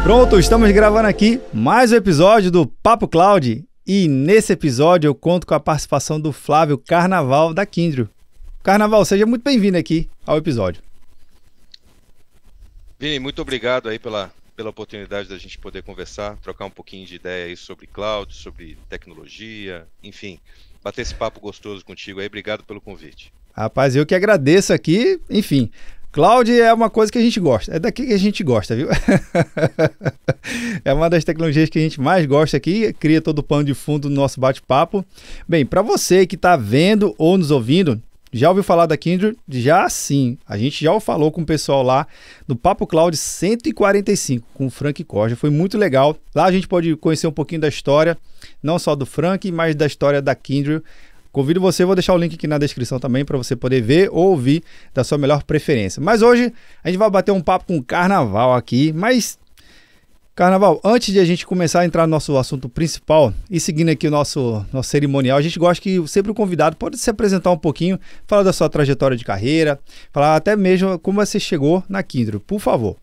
Pronto, estamos gravando aqui mais um episódio do Papo Cloud e nesse episódio eu conto com a participação do Flávio Carnaval da Kyndryl. Carnaval, seja muito bem-vindo aqui ao episódio. Vini, muito obrigado aí pela oportunidade da gente poder conversar, trocar um pouquinho de ideia aí sobre cloud, sobre tecnologia, enfim, bater esse papo gostoso contigo aí. Obrigado pelo convite. Rapaz, eu que agradeço aqui, enfim... Cloud é uma coisa que a gente gosta, é daqui que a gente gosta, viu? É uma das tecnologias que a gente mais gosta aqui, cria todo o pano de fundo do nosso bate-papo. Bem, para você que está vendo ou nos ouvindo, já ouviu falar da Kyndryl? Já sim, a gente já falou com o pessoal lá no Papo Cloud 145, com o Frank Corja, foi muito legal. Lá a gente pode conhecer um pouquinho da história, não só do Frank, mas da história da Kyndryl. Convido você, vou deixar o link aqui na descrição também para você poder ver ou ouvir da sua melhor preferência. Mas hoje a gente vai bater um papo com o Carnaval aqui. Mas, Carnaval, antes de a gente começar a entrar no nosso assunto principal e seguindo aqui o nosso cerimonial, a gente gosta que sempre o convidado pode se apresentar um pouquinho, falar da sua trajetória de carreira, falar até mesmo como você chegou na Kyndryl, por favor.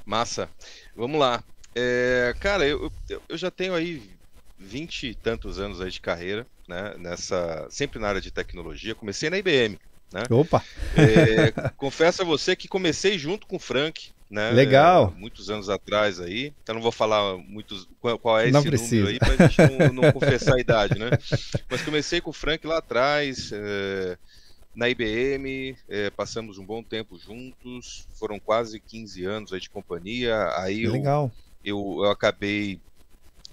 Massa, vamos lá. Cara, eu já tenho aí 20 e tantos anos aí de carreira, né, sempre na área de tecnologia. Comecei na IBM, né? Opa! Confesso a você que comecei junto com o Frank, né? Legal! Muitos anos atrás aí. Então não vou falar qual é não esse precisa. número aí para a gente não confessar a idade, né? Mas comecei com o Frank lá atrás, na IBM, passamos um bom tempo juntos, foram quase 15 anos aí de companhia. Aí Legal. Eu acabei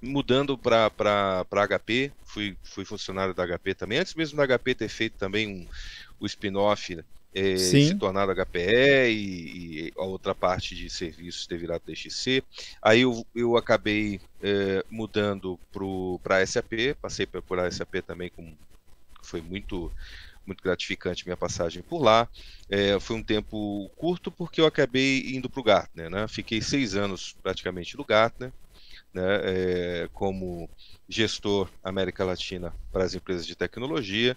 mudando para HP, fui funcionário da HP também, antes mesmo da HP ter feito também o spin-off, se tornado HPE e a outra parte de serviços ter virado DXC. Aí eu acabei mudando para a SAP, passei por a SAP também, foi muito gratificante minha passagem por lá. Foi um tempo curto porque eu acabei indo para o Gartner, né? Fiquei 6 anos praticamente no Gartner, né, como gestor América Latina para as empresas de tecnologia,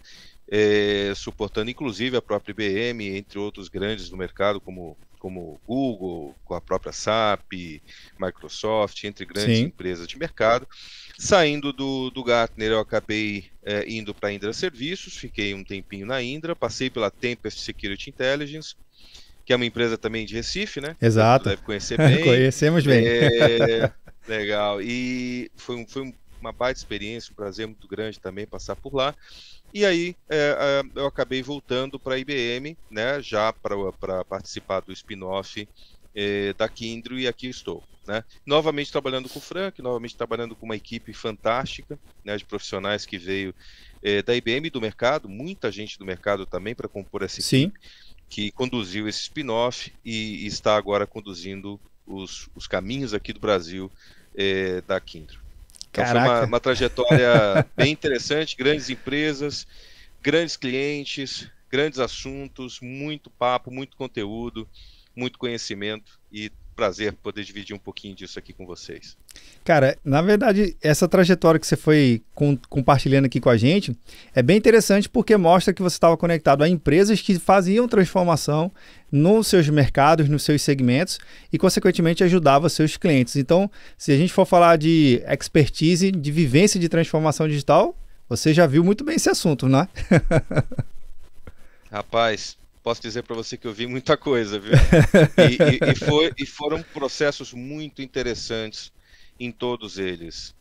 suportando inclusive a própria IBM, entre outros grandes do mercado, como Google, com a própria SAP, Microsoft, entre grandes empresas de mercado. Saindo do Gartner, eu acabei indo para a Indra Serviços, fiquei um tempinho na Indra, passei pela Tempest Security Intelligence, que é uma empresa também de Recife, né? Exato. Você deve conhecer bem. Conhecemos bem. Legal, e foi uma baita experiência, um prazer muito grande também passar por lá. E aí eu acabei voltando para a IBM, né, já para participar do spin-off da Kyndryl, e aqui estou, né? Novamente trabalhando com o Frank, novamente trabalhando com uma equipe fantástica, né, de profissionais que veio da IBM e do mercado, muita gente do mercado também para compor essa equipe, que conduziu esse spin-off e está agora conduzindo os caminhos aqui do Brasil da Kyndryl. Então foi uma trajetória bem interessante, grandes empresas, grandes clientes, grandes assuntos, muito papo, muito conteúdo, muito conhecimento, e prazer poder dividir um pouquinho disso aqui com vocês. Cara, na verdade, essa trajetória que você foi compartilhando aqui com a gente é bem interessante porque mostra que você estava conectado a empresas que faziam transformação nos seus mercados, nos seus segmentos e, consequentemente, ajudava seus clientes. Então, se a gente for falar de expertise, de vivência de transformação digital, você já viu muito bem esse assunto, né? Rapaz, posso dizer para você que eu vi muita coisa, viu? E foram processos muito interessantes em todos eles.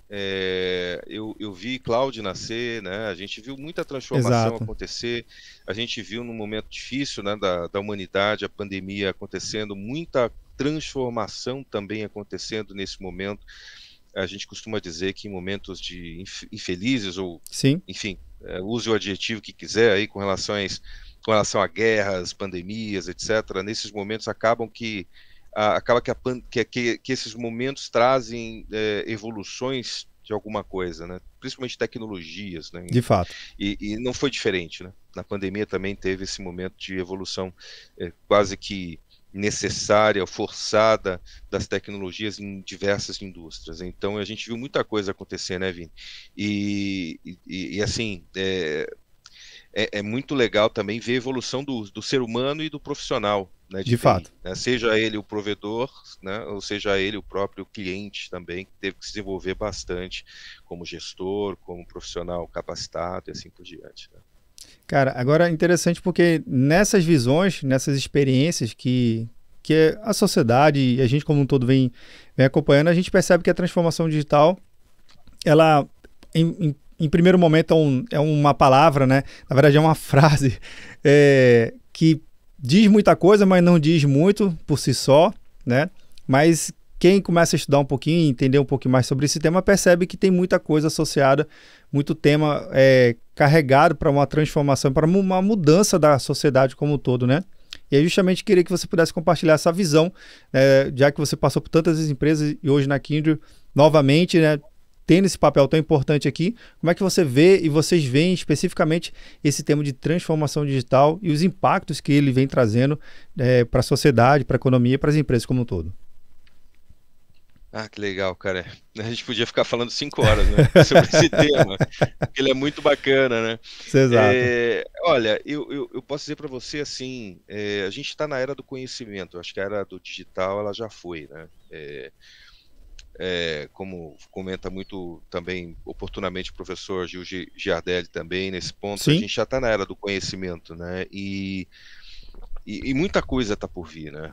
Eu vi cloud nascer, né? A gente viu muita transformação acontecer, a gente viu num momento difícil, né, da humanidade, a pandemia acontecendo, muita transformação também acontecendo nesse momento. A gente costuma dizer que em momentos de infelizes, ou enfim, use o adjetivo que quiser aí com relação a guerras, pandemias, etc., nesses momentos acaba que esses momentos trazem evoluções de alguma coisa, né? Principalmente tecnologias, né? De fato. E não foi diferente, né? Na pandemia também teve esse momento de evolução quase que necessária, forçada das tecnologias em diversas indústrias. Então a gente viu muita coisa acontecer, né, Vini? E assim, é muito legal também ver a evolução do ser humano e do profissional, né, de fato. né? Seja ele o provedor, né, ou seja ele o próprio cliente também, que teve que se desenvolver bastante como gestor, como profissional capacitado e assim por diante. Né? Cara, agora é interessante porque nessas visões, nessas experiências que a sociedade e a gente como um todo vem acompanhando, a gente percebe que a transformação digital, ela, em primeiro momento, é uma palavra, né? Na verdade, é uma frase que diz muita coisa, mas não diz muito por si só, né? Mas quem começa a estudar um pouquinho, entender um pouquinho mais sobre esse tema, percebe que tem muita coisa associada, muito tema carregado para uma transformação, para uma mudança da sociedade como um todo, né? E aí justamente queria que você pudesse compartilhar essa visão, já que você passou por tantas empresas e hoje na Kyndryl, novamente, né, tendo esse papel tão importante aqui, como é que você vê e vocês veem especificamente esse tema de transformação digital e os impactos que ele vem trazendo para a sociedade, para a economia e para as empresas como um todo? Ah, que legal, cara. A gente podia ficar falando 5 horas, né, sobre esse tema, porque ele é muito bacana, né? Exato. Olha, eu posso dizer para você assim, a gente está na era do conhecimento. Acho que a era do digital ela já foi, né? Como comenta muito também oportunamente o professor Gil Giardelli também nesse ponto, Sim. a gente já está na era do conhecimento, né? E muita coisa está por vir, né?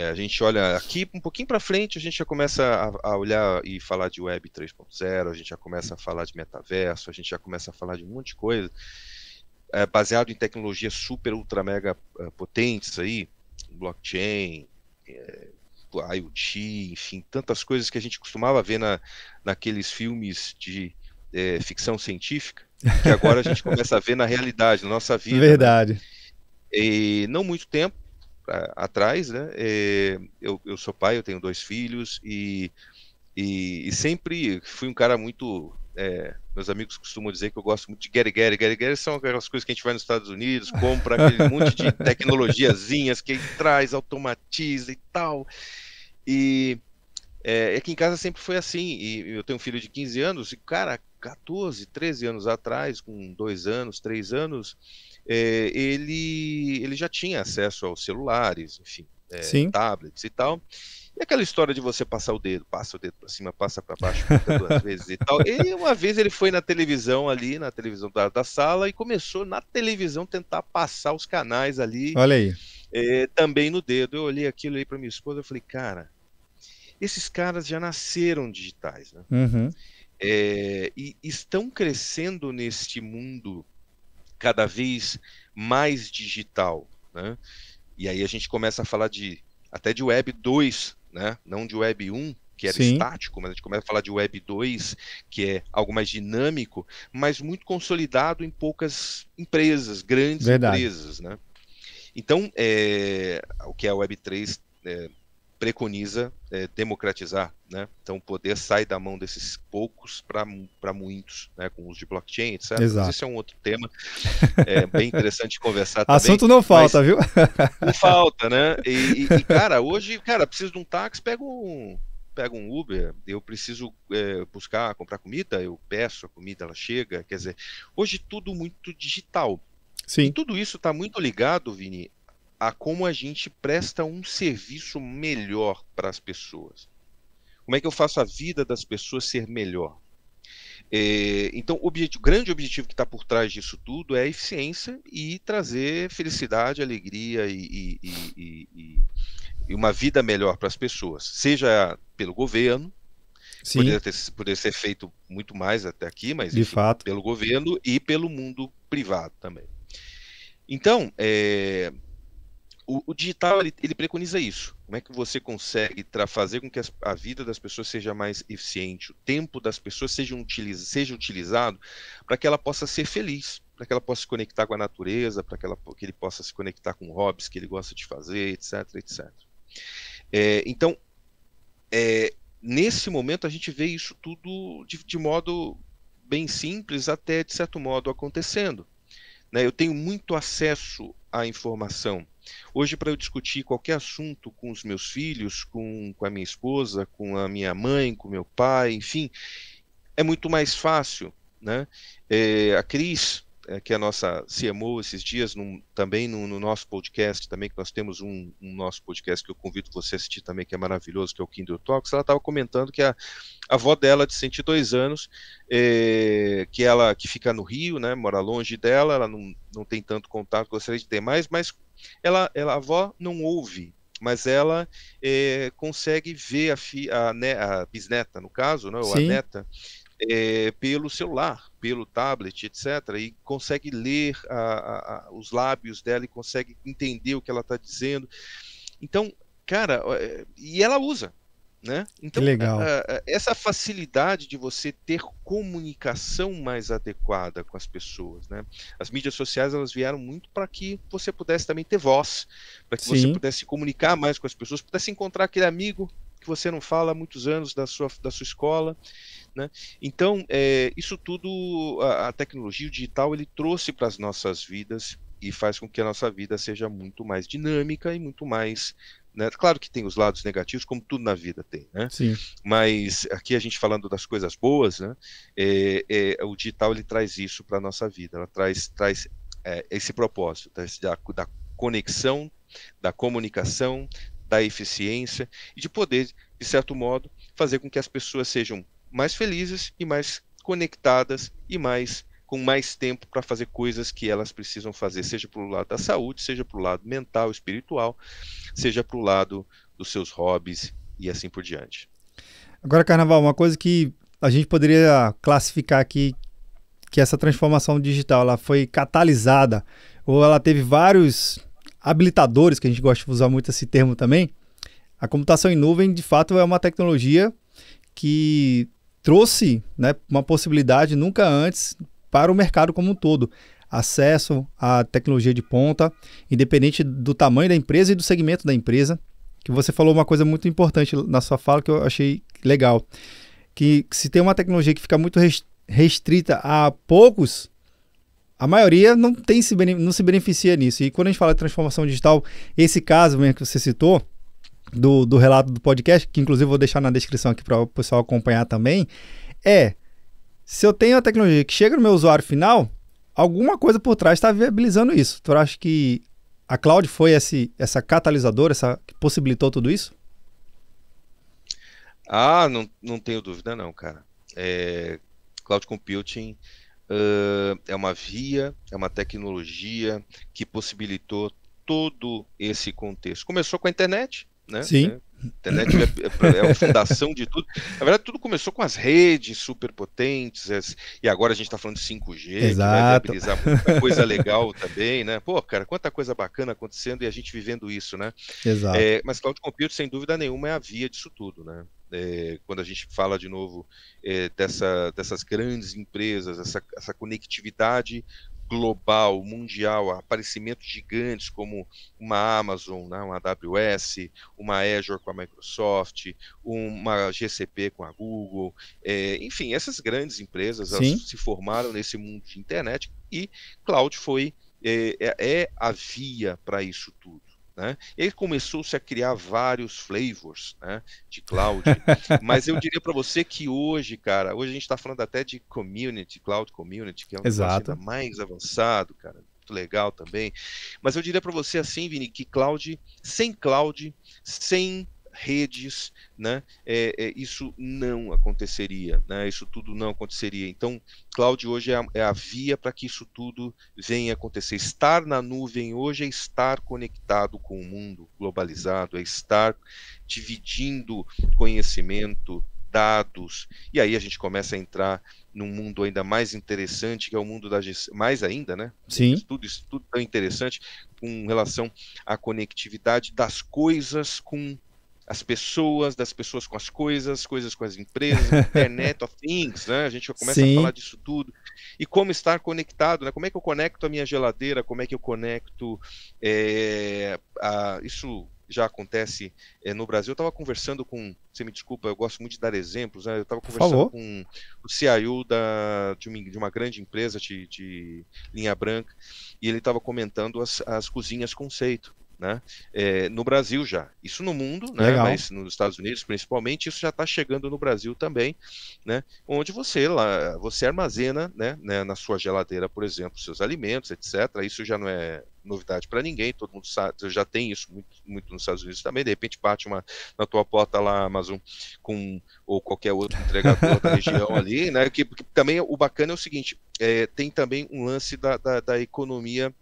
A gente olha aqui um pouquinho para frente, a gente já começa a olhar e falar de Web 3.0, a gente já começa a falar de metaverso, a gente já começa a falar de um monte de coisa baseado em tecnologias super, ultra, mega potentes aí, blockchain, IoT, enfim, tantas coisas que a gente costumava ver naqueles filmes de ficção científica, que agora a gente começa a ver na realidade, na nossa vida. Verdade. Né? E não muito tempo atrás, né? Eu sou pai, eu tenho 2 filhos e sempre fui um cara muito... meus amigos costumam dizer que eu gosto muito de Gary. Gary são aquelas coisas que a gente vai nos Estados Unidos, compra aquele monte de tecnologiazinhas que traz, automatiza e tal. E aqui em casa sempre foi assim. E eu tenho um filho de 15 anos, e cara, 14, 13 anos atrás, com 2 anos, 3 anos, ele já tinha acesso aos celulares, enfim, tablets e tal. E aquela história de você passar o dedo, passa o dedo para cima, passa para baixo, clica 2 vezes e tal. E uma vez ele foi na televisão ali, na televisão da sala, e começou na televisão tentar passar os canais ali. Olha aí. Também no dedo. Eu olhei aquilo aí para minha esposa e falei, cara, esses caras já nasceram digitais, né? Uhum. E estão crescendo neste mundo cada vez mais digital, né? E aí a gente começa a falar até de Web 2, né? Não de Web 1, que era estático, mas a gente começa a falar de Web 2, que é algo mais dinâmico, mas muito consolidado em poucas empresas, grandes empresas, né? Então, o que a Web 3 preconiza democratizar, né? Então o poder sai da mão desses poucos para muitos, né? Com o uso de blockchain, etc. Exato. Mas esse é um outro tema, bem interessante de conversar também. Assunto não falta, viu? Não falta, né? E cara, hoje, cara, preciso de um táxi, pego um Uber, eu preciso comprar comida, eu peço a comida, ela chega, quer dizer, hoje tudo muito digital. Sim. E tudo isso está muito ligado, Vini, a como a gente presta um serviço melhor para as pessoas. Como é que eu faço a vida das pessoas ser melhor? Então, o grande objetivo que está por trás disso tudo é a eficiência e trazer felicidade, alegria e uma vida melhor para as pessoas, seja pelo governo, poderia ser feito muito mais até aqui, mas enfim, pelo governo e pelo mundo privado também. Então, o digital ele preconiza isso. Como é que você consegue fazer com que a vida das pessoas seja mais eficiente, o tempo das pessoas seja utilizado para que ela possa ser feliz, para que ela possa se conectar com a natureza, para que ele possa se conectar com hobbies que ele gosta de fazer, etc, etc. Então, nesse momento a gente vê isso tudo de modo bem simples, até de certo modo acontecendo. Né? Eu tenho muito acesso à informação. Hoje, para eu discutir qualquer assunto com os meus filhos, com a minha esposa, com a minha mãe, com meu pai, enfim, é muito mais fácil. Né? A Cris, que é a nossa CMO esses dias, também no nosso podcast, também que nós temos um nosso podcast que eu convido você a assistir também, que é maravilhoso, que é o Kindle Talks. Ela estava comentando que a avó dela, de 102 anos, que fica no Rio, né, mora longe dela, ela não tem tanto contato, gostaria de ter mais, mas a avó não ouve, mas ela consegue ver a bisneta, no caso, né, ou a neta, pelo celular, pelo tablet, etc. E consegue ler os lábios dela e consegue entender o que ela está dizendo. Então, cara, e ela usa, né? Então, essa facilidade de você ter comunicação mais adequada com as pessoas, né? As mídias sociais, elas vieram muito para que você pudesse também ter voz, para que você pudesse comunicar mais com as pessoas, pudesse encontrar aquele amigo que você não fala há muitos anos da sua escola, né? Então, isso tudo, a tecnologia, o digital, ele trouxe para as nossas vidas e faz com que a nossa vida seja muito mais dinâmica e muito mais, né? Claro que tem os lados negativos, como tudo na vida tem, né? Sim. Mas aqui a gente falando das coisas boas, né? O digital, ele traz isso para a nossa vida, ela traz esse propósito, da conexão, da comunicação, da eficiência e de poder, de certo modo, fazer com que as pessoas sejam mais felizes e mais conectadas e com mais tempo para fazer coisas que elas precisam fazer, seja para o lado da saúde, seja para o lado mental, espiritual, seja para o lado dos seus hobbies e assim por diante. Agora, Carnaval, uma coisa que a gente poderia classificar aqui, que essa transformação digital ela foi catalisada, ou ela teve vários habilitadores, que a gente gosta de usar muito esse termo também. A computação em nuvem, de fato, é uma tecnologia que trouxe, né, uma possibilidade nunca antes para o mercado como um todo. Acesso à tecnologia de ponta, independente do tamanho da empresa e do segmento da empresa. Que você falou uma coisa muito importante na sua fala que eu achei legal. Que se tem uma tecnologia que fica muito restrita a poucos, a maioria não se beneficia nisso. E quando a gente fala de transformação digital, esse caso mesmo que você citou, do relato do podcast, que inclusive vou deixar na descrição aqui para o pessoal acompanhar também, se eu tenho a tecnologia que chega no meu usuário final, alguma coisa por trás está viabilizando isso. Tu acha que a cloud foi essa catalisadora, que possibilitou tudo isso? Não tenho dúvida não, cara. Cloud Computing é uma via, é uma tecnologia que possibilitou todo esse contexto. Começou com a internet, né? Sim. A internet é a fundação de tudo. Na verdade, tudo começou com as redes superpotentes, e agora a gente está falando de 5G, Exato. que vai viabilizar muita coisa legal também, né? Pô, cara, quanta coisa bacana acontecendo e a gente vivendo isso, né? Exato. Mas Cloud Computing, sem dúvida nenhuma, é a via disso tudo, né? Quando a gente fala de novo dessas grandes empresas, essa conectividade global, mundial, aparecimento de gigantes como uma Amazon, né, uma AWS, uma Azure com a Microsoft, uma GCP com a Google, enfim, essas grandes empresas elas se formaram nesse mundo de internet e cloud é a via para isso tudo. Né? E aí começou-se a criar vários flavors, né, de cloud, mas eu diria para você que hoje a gente está falando até de cloud community, que é um negócio ainda mais avançado, cara, muito legal também, mas eu diria para você assim, Vini, que sem redes, né, isso não aconteceria, né, isso tudo não aconteceria. Então, cloud hoje é a via para que isso tudo venha acontecer. Estar na nuvem hoje é estar conectado com o mundo globalizado, é estar dividindo conhecimento, dados, e aí a gente começa a entrar num mundo ainda mais interessante, que é o mundo da gestão, mais ainda, né? Sim. Isso tudo tão interessante com relação à conectividade das coisas com as pessoas, das pessoas com as coisas com as empresas, Internet of Things, né? A gente já começa a falar disso tudo. E como estar conectado, né? Como é que eu conecto a minha geladeira, como é que eu conecto... isso já acontece no Brasil. Eu estava conversando com... Você me desculpa, eu gosto muito de dar exemplos, né? Eu estava conversando com o CIO de uma grande empresa de linha branca, e ele estava comentando as cozinhas conceito. né? No Brasil já. Isso no mundo, né? Legal. Mas nos Estados Unidos, principalmente, isso já está chegando no Brasil também, né? Onde você armazena, né, na sua geladeira, por exemplo, seus alimentos, etc. Isso já não é novidade para ninguém, todo mundo sabe, já tem isso muito nos Estados Unidos também. De repente bate na tua porta lá, Amazon, ou qualquer outro entregador da região ali, né? Que também o bacana é o seguinte, tem também um lance da economia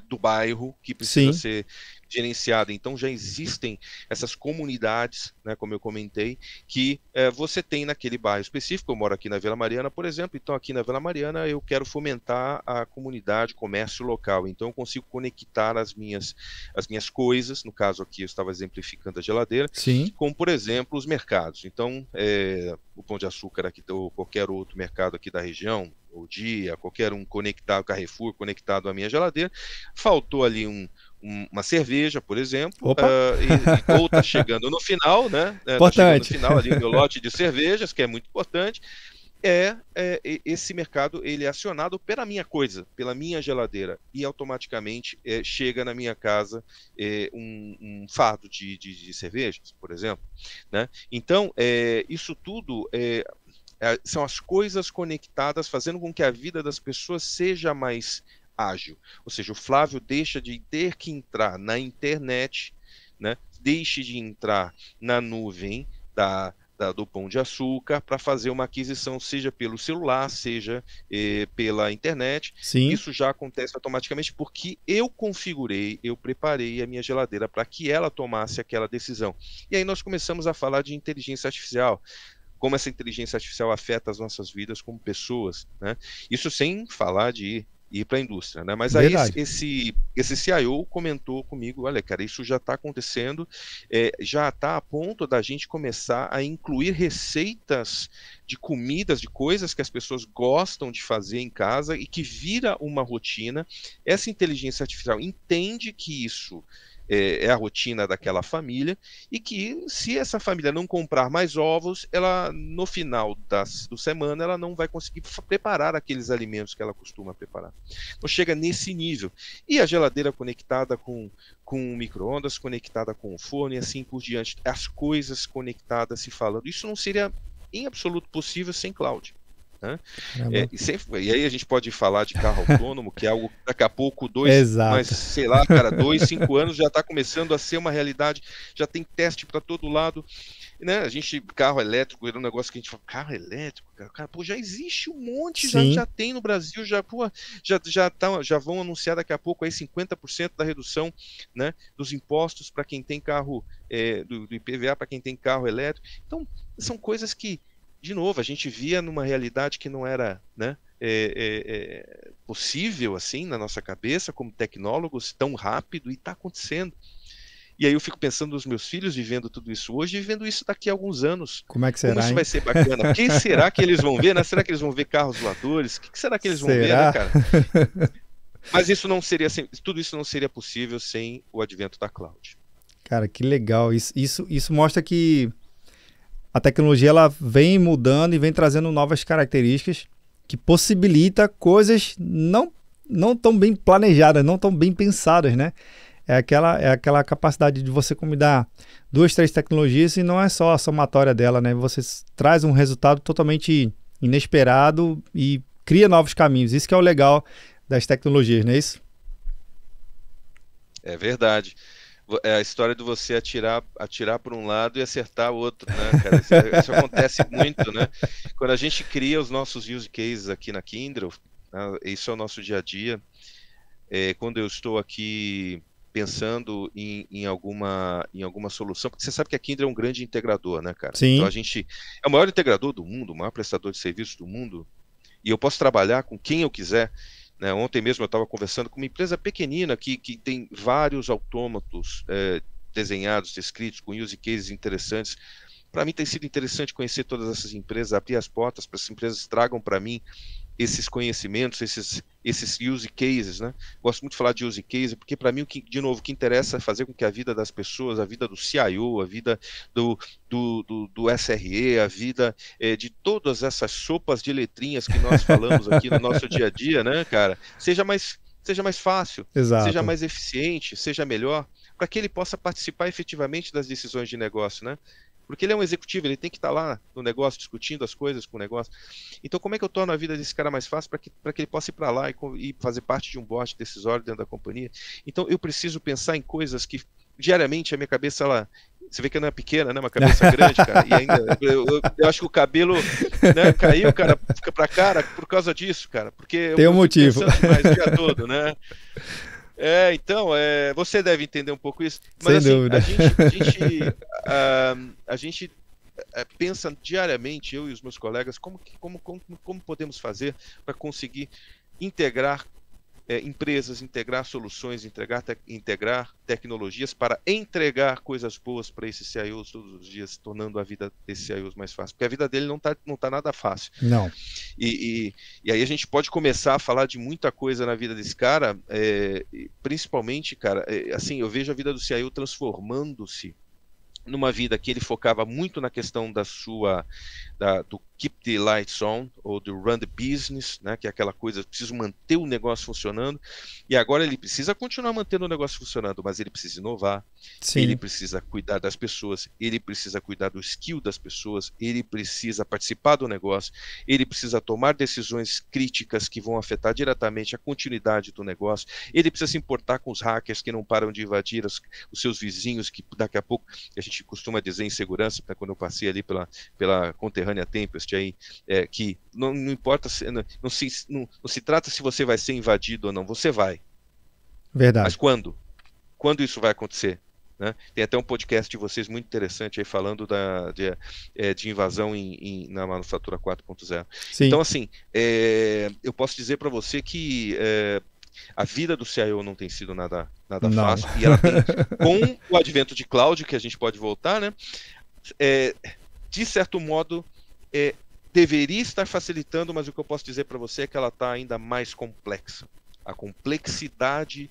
do bairro que precisa ser gerenciada. Então já existem essas comunidades, né, como eu comentei, que você tem naquele bairro específico. Eu moro aqui na Vila Mariana, por exemplo, então aqui na Vila Mariana eu quero fomentar a comunidade, comércio local, então eu consigo conectar as minhas coisas, no caso aqui eu estava exemplificando a geladeira, como por exemplo os mercados. Então o Pão de Açúcar aqui, ou qualquer outro mercado aqui da região, o Dia, qualquer um conectado, Carrefour conectado à minha geladeira, faltou ali uma cerveja, por exemplo, ou está chegando no final, né? Está chegando no final ali o meu lote de cervejas, que é muito importante. Esse mercado ele é acionado pela minha coisa, pela minha geladeira, e automaticamente chega na minha casa um fardo de cervejas, por exemplo, né? Então, isso tudo são as coisas conectadas, fazendo com que a vida das pessoas seja mais ágil. Ou seja, o Flávio deixa de ter que entrar na internet, né? Deixe de entrar na nuvem do Pão de Açúcar para fazer uma aquisição, seja pelo celular, seja pela internet. Isso já acontece automaticamente porque eu preparei a minha geladeira para que ela tomasse aquela decisão. E aí nós começamos a falar de inteligência artificial, como essa inteligência artificial afeta as nossas vidas como pessoas, né? Isso sem falar de ir para a indústria, né? Mas aí esse CIO comentou comigo, olha, cara, isso já está acontecendo, já está a ponto da gente começar a incluir receitas de comidas, de coisas que as pessoas gostam de fazer em casa e que vira uma rotina. Essa inteligência artificial entende que isso é a rotina daquela família, e que se essa família não comprar mais ovos, ela no final da semana ela não vai conseguir preparar aqueles alimentos que ela costuma preparar. Então chega nesse nível. E a geladeira conectada com o micro-ondas, conectada com o forno e assim por diante, as coisas conectadas se falando. Isso não seria em absoluto possível sem cloud. Né? E aí a gente pode falar de carro autônomo, que é algo daqui a pouco, mas sei lá, cara, 5 anos já está começando a ser uma realidade, já tem teste para todo lado, né? Carro elétrico era um negócio que a gente fala, carro elétrico, cara, pô, já existe um monte, já tem no Brasil, já vão anunciar daqui a pouco aí 50% da redução, né, dos impostos para quem tem carro, do IPVA para quem tem carro elétrico. Então são coisas que, de novo, a gente via numa realidade que não era, né, possível assim na nossa cabeça, como tecnólogos, tão rápido, e está acontecendo. E aí eu fico pensando nos meus filhos vivendo tudo isso hoje e vivendo isso daqui a alguns anos. Como é que será, como isso vai ser bacana? O que será que eles vão ver, né? Será que eles vão ver carros voadores? O que será que eles vão ver, né, cara? Mas isso não seria, tudo isso não seria possível sem o advento da cloud. Cara, que legal. Isso mostra que a tecnologia ela vem mudando e vem trazendo novas características que possibilita coisas não tão bem planejadas, não tão bem pensadas, né? É aquela capacidade de você combinar 2, 3 tecnologias e não é só a somatória dela, né? Você traz um resultado totalmente inesperado e cria novos caminhos. Isso que é o legal das tecnologias, não é isso? É verdade. É a história de você atirar por um lado e acertar o outro, né, cara? Isso acontece muito, né? Quando a gente cria os nossos use cases aqui na Kyndryl, né, isso é o nosso dia a dia. Quando eu estou aqui pensando em alguma solução, porque você sabe que a Kyndryl é um grande integrador, né, cara? Sim. Então a gente é o maior integrador do mundo, o maior prestador de serviços do mundo, e eu posso trabalhar com quem eu quiser. Né, ontem mesmo eu estava conversando com uma empresa pequenina que tem vários autômatos desenhados, descritos, com use cases interessantes. Para mim tem sido interessante conhecer todas essas empresas, abrir as portas para essas empresas tragam para mim esses conhecimentos, esses use cases, né? Gosto muito de falar de use case, porque para mim, de novo, o que interessa é fazer com que a vida das pessoas, a vida do CIO, a vida do SRE, a vida de todas essas sopas de letrinhas que nós falamos aqui no nosso dia a dia, né, cara, seja mais seja mais fácil, Exato. seja mais eficiente, seja melhor, para que ele possa participar efetivamente das decisões de negócio, né? Porque ele é um executivo, ele tem que estar lá no negócio, discutindo as coisas com o negócio. Então, como é que eu torno a vida desse cara mais fácil para que ele possa ir para lá e fazer parte de um board decisório dentro da companhia? Então, eu preciso pensar em coisas que, diariamente, a minha cabeça, você vê que não é pequena, né? Uma cabeça grande, cara. E ainda, eu acho que o cabelo, né, caiu, cara, fica pra cara por causa disso, cara. Porque tem um motivo. Mais o dia todo, né? Então, você deve entender um pouco isso. Mas, sem assim, dúvida. A gente pensa diariamente, eu e os meus colegas, como podemos fazer para conseguir integrar empresas, integrar soluções, integrar tecnologias para entregar coisas boas para esses CIOs todos os dias, tornando a vida desses CIOs mais fácil. Porque a vida dele não tá nada fácil. Não. E aí a gente pode começar a falar de muita coisa na vida desse cara, principalmente, cara, assim, eu vejo a vida do CIO transformando-se numa vida que ele focava muito na questão do keep the lights on, ou do run the business, né, que é aquela coisa, preciso manter o negócio funcionando, e agora ele precisa continuar mantendo o negócio funcionando, mas ele precisa inovar, Sim. Ele precisa cuidar das pessoas, ele precisa cuidar do skill das pessoas, ele precisa participar do negócio, ele precisa tomar decisões críticas que vão afetar diretamente a continuidade do negócio, ele precisa se importar com os hackers que não param de invadir os seus vizinhos, que daqui a pouco, a gente costuma dizer em segurança, quando eu passei ali pela conterrânea Tempest, aí, que não importa, não se trata se você vai ser invadido ou não, você vai. Verdade. Mas quando? Quando isso vai acontecer? Né? Tem até um podcast de vocês muito interessante aí falando de invasão na manufatura 4.0. Então, assim, eu posso dizer para você que a vida do CIO não tem sido nada fácil, e ela tem, com o advento de cloud, que a gente pode voltar, né? De certo modo, deveria estar facilitando, mas o que eu posso dizer para você é que ela está ainda mais complexa. A complexidade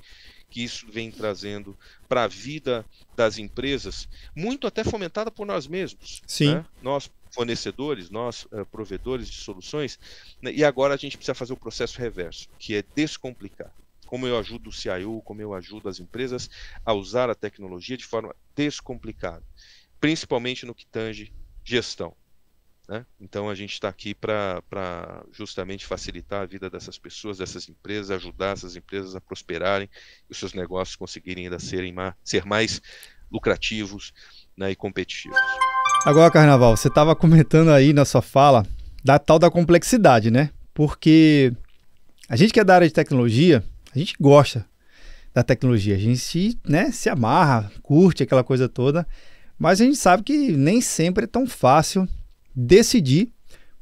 que isso vem trazendo para a vida das empresas, muito até fomentada por nós mesmos. Sim. Né? Nós, fornecedores, nós, provedores de soluções, né? E agora a gente precisa fazer o processo reverso, que é descomplicar. Como eu ajudo o CIO, como eu ajudo as empresas a usar a tecnologia de forma descomplicada, principalmente no que tange gestão. Né? Então a gente está aqui para justamente facilitar a vida dessas pessoas, dessas empresas, ajudar essas empresas a prosperarem e os seus negócios conseguirem ainda ser mais lucrativos, né, e competitivos. Agora, Carnaval, você estava comentando aí na sua fala da tal da complexidade, né? Porque a gente que é da área de tecnologia, a gente gosta da tecnologia, a gente, né, se amarra, curte aquela coisa toda, mas a gente sabe que nem sempre é tão fácil decidir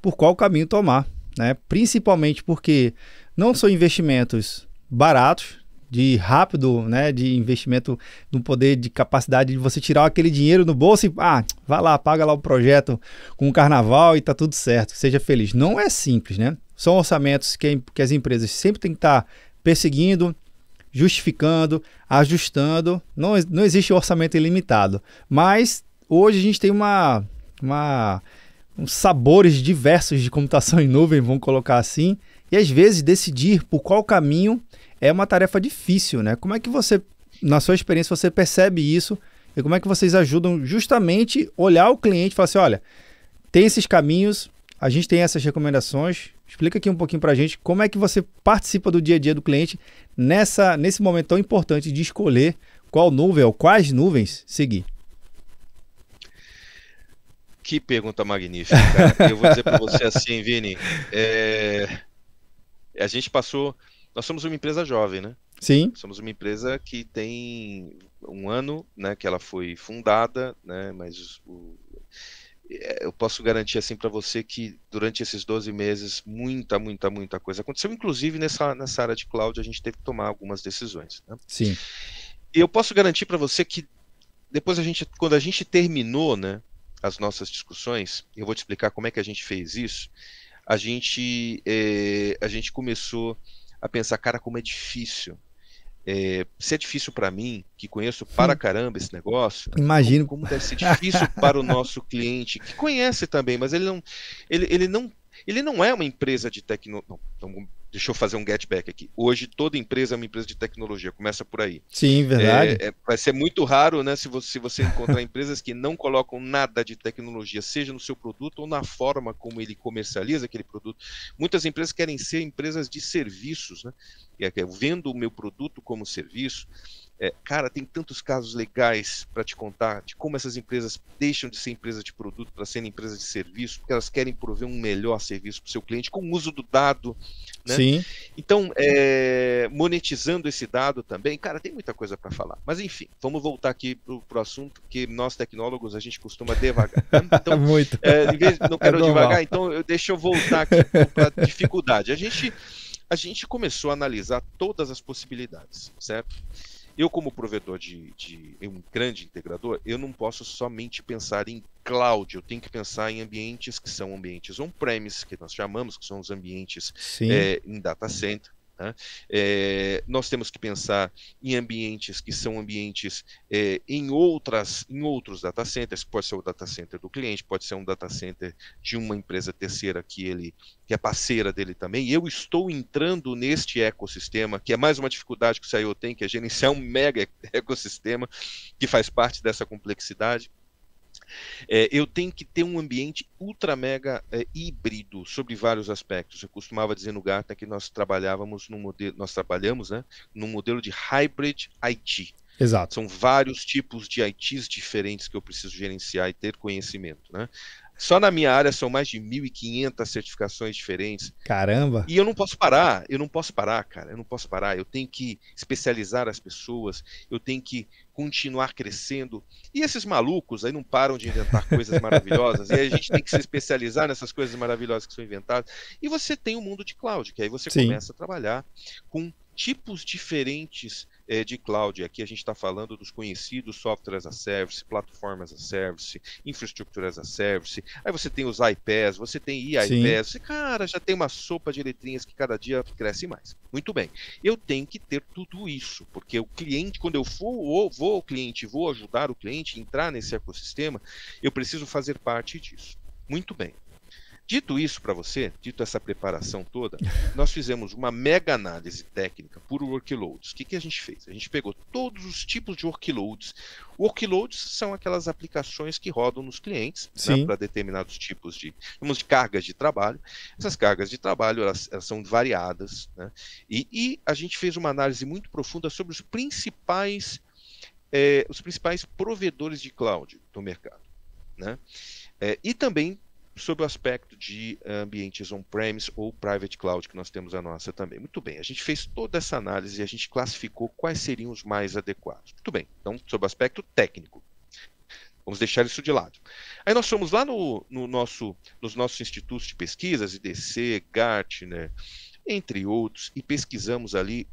por qual caminho tomar, né? Principalmente porque não são investimentos baratos, de rápido, né? De investimento no poder, de capacidade de você tirar aquele dinheiro no bolso e vai lá, paga lá o projeto com o Carnaval e tá tudo certo, seja feliz. Não é simples, né? São orçamentos que as empresas sempre têm que estar perseguindo, justificando, ajustando. Não existe orçamento ilimitado, mas hoje a gente tem uns sabores diversos de computação em nuvem, vamos colocar assim, e às vezes decidir por qual caminho é uma tarefa difícil, né? Como é que você, na sua experiência, você percebe isso e como é que vocês ajudam justamente olhar o cliente e falar assim, olha, tem esses caminhos, a gente tem essas recomendações, explica aqui um pouquinho pra gente como é que você participa do dia a dia do cliente nesse momento tão importante de escolher qual nuvem ou quais nuvens seguir. Que pergunta magnífica, cara. Eu vou dizer para você assim, Vini, a gente nós somos uma empresa jovem, né? Sim. Somos uma empresa que tem um ano, né, que ela foi fundada, né, mas eu posso garantir assim para você que durante esses 12 meses muita coisa aconteceu, inclusive nessa área de cloud a gente teve que tomar algumas decisões, né? Sim. E eu posso garantir para você que depois quando a gente terminou, né, as nossas discussões, eu vou te explicar como é que a gente fez isso, a gente começou a pensar, cara, como é difícil. Se é difícil para mim, que conheço para caramba esse negócio, imagino como deve ser difícil para o nosso cliente, que conhece também, mas ele não é uma empresa de tecnologia. Deixa eu fazer um get back aqui. Hoje toda empresa é uma empresa de tecnologia, começa por aí. Sim, verdade. Vai ser muito raro, né, se você encontrar empresas que não colocam nada de tecnologia, seja no seu produto ou na forma como ele comercializa aquele produto. Muitas empresas querem ser empresas de serviços, né? Eu vendo o meu produto como serviço. Cara, tem tantos casos legais para te contar de como essas empresas deixam de ser empresas de produto para serem empresas de serviço, porque elas querem prover um melhor serviço para o seu cliente com o uso do dado, né? Sim. Então, monetizando esse dado também, cara, tem muita coisa para falar. Mas enfim, vamos voltar aqui para o assunto, que nós tecnólogos a gente costuma devagar. Né? Então, muito. Em vez não quero devagar, então deixa eu voltar aqui para a dificuldade. A gente começou a analisar todas as possibilidades, certo? Eu, como provedor de um grande integrador, eu não posso somente pensar em cloud, eu tenho que pensar em ambientes que são ambientes on-premise, que nós chamamos, que são os ambientes em data center. Né? Nós temos que pensar em ambientes que são ambientes em outros data centers, pode ser o data center do cliente, pode ser um data center de uma empresa terceira que é parceira dele também. E eu estou entrando neste ecossistema, que é mais uma dificuldade que o CIO tem, que é gerenciar um mega ecossistema que faz parte dessa complexidade. Eu tenho que ter um ambiente ultra mega híbrido sobre vários aspectos. Eu costumava dizer no Gartner que nós trabalhamos num modelo de hybrid IT. Exato. São vários tipos de ITs diferentes que eu preciso gerenciar e ter conhecimento, né? Só na minha área são mais de 1.500 certificações diferentes. Caramba! E eu não posso parar, cara, eu não posso parar. Eu tenho que especializar as pessoas, eu tenho que continuar crescendo. E esses malucos aí não param de inventar coisas maravilhosas, e aí a gente tem que se especializar nessas coisas maravilhosas que são inventadas. E você tem o mundo de cloud, que aí você começa a trabalhar com tipos diferentes de cloud. Aqui a gente está falando dos conhecidos software as a service, platform as a service, infrastructure as a service. Aí você tem os iPaaS, você tem EIPaaS. Você, cara, já tem uma sopa de letrinhas que cada dia cresce mais. Muito bem. Eu tenho que ter tudo isso, porque o cliente, quando eu vou ao cliente, vou ajudar o cliente a entrar nesse ecossistema, eu preciso fazer parte disso. Muito bem. Dito isso para você, dito essa preparação toda, nós fizemos uma mega análise técnica por workloads. O que a gente fez? A gente pegou todos os tipos de workloads. Workloads são aquelas aplicações que rodam nos clientes, né, para determinados tipos de cargas de trabalho. Essas cargas de trabalho elas são variadas, né, e a gente fez uma análise muito profunda sobre os principais provedores de cloud do mercado, né, e também sobre o aspecto de ambientes on-premise ou private cloud, que nós temos a nossa também. Muito bem, a gente fez toda essa análise e a gente classificou quais seriam os mais adequados. Muito bem, então, sobre o aspecto técnico. Vamos deixar isso de lado. Aí nós fomos lá nos nossos institutos de pesquisas, IDC, Gartner, entre outros, e pesquisamos ali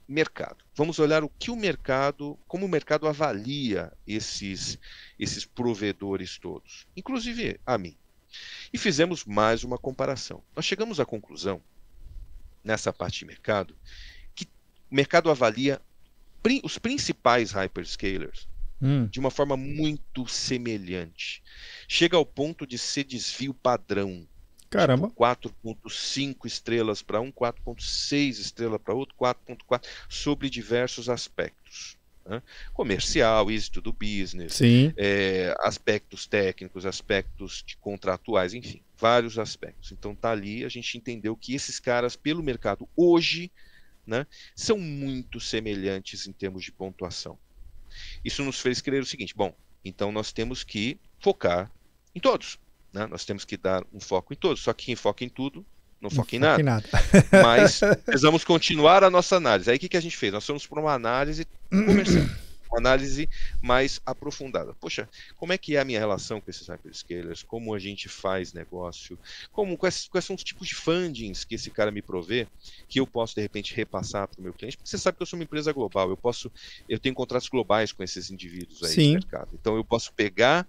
mercado. Vamos olhar como o mercado avalia esses provedores todos, inclusive a mim. E fizemos mais uma comparação. Nós chegamos à conclusão, nessa parte de mercado, que o mercado avalia os principais hyperscalers de uma forma muito semelhante. Chega ao ponto de ser desvio padrão. Caramba. Tipo 4.5 estrelas para um, 4.6 estrelas para outro, 4.4, sobre diversos aspectos. Né? Comercial, êxito do business, aspectos técnicos, aspectos contratuais, enfim, vários aspectos. Então tá ali, a gente entendeu que esses caras, pelo mercado hoje, né, são muito semelhantes em termos de pontuação. Isso nos fez crer o seguinte: bom, então nós temos que focar em todos, né? Nós temos que dar um foco em todos, só que quem foca em tudo não foca em nada. Mas precisamos continuar a nossa análise. Aí o que a gente fez? Nós fomos para uma análise comercial, uma análise mais aprofundada. Poxa, como é que é a minha relação com esses hyperscalers? Como a gente faz negócio? Quais são os tipos de fundings que esse cara me provê, que eu posso, de repente, repassar para o meu cliente? Porque você sabe que eu sou uma empresa global, eu tenho contratos globais com esses indivíduos aí no mercado. Então, eu posso pegar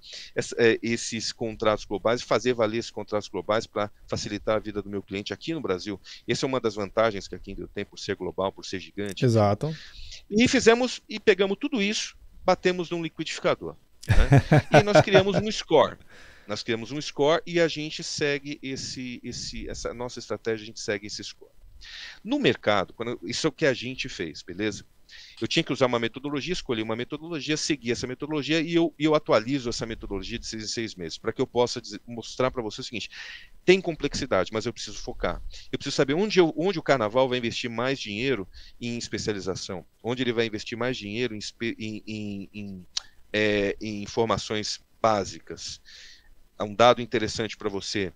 esses contratos globais e fazer valer esses contratos globais para facilitar a vida do meu cliente aqui no Brasil. Essa é uma das vantagens que a Kyndryl tem por ser global, por ser gigante. Exato. E pegamos tudo isso, batemos num liquidificador. Né? E nós criamos um score. Nós criamos um score e a gente segue essa nossa estratégia, a gente segue esse score. No mercado, isso é o que a gente fez, beleza? Eu tinha que usar uma metodologia, escolhi uma metodologia, segui essa metodologia e eu atualizo essa metodologia de 6 em 6 meses, para que eu possa mostrar para você o seguinte: tem complexidade, mas eu preciso focar. Eu preciso saber onde o Carnaval vai investir mais dinheiro em especialização, onde ele vai investir mais dinheiro em informações básicas. Um dado interessante para você.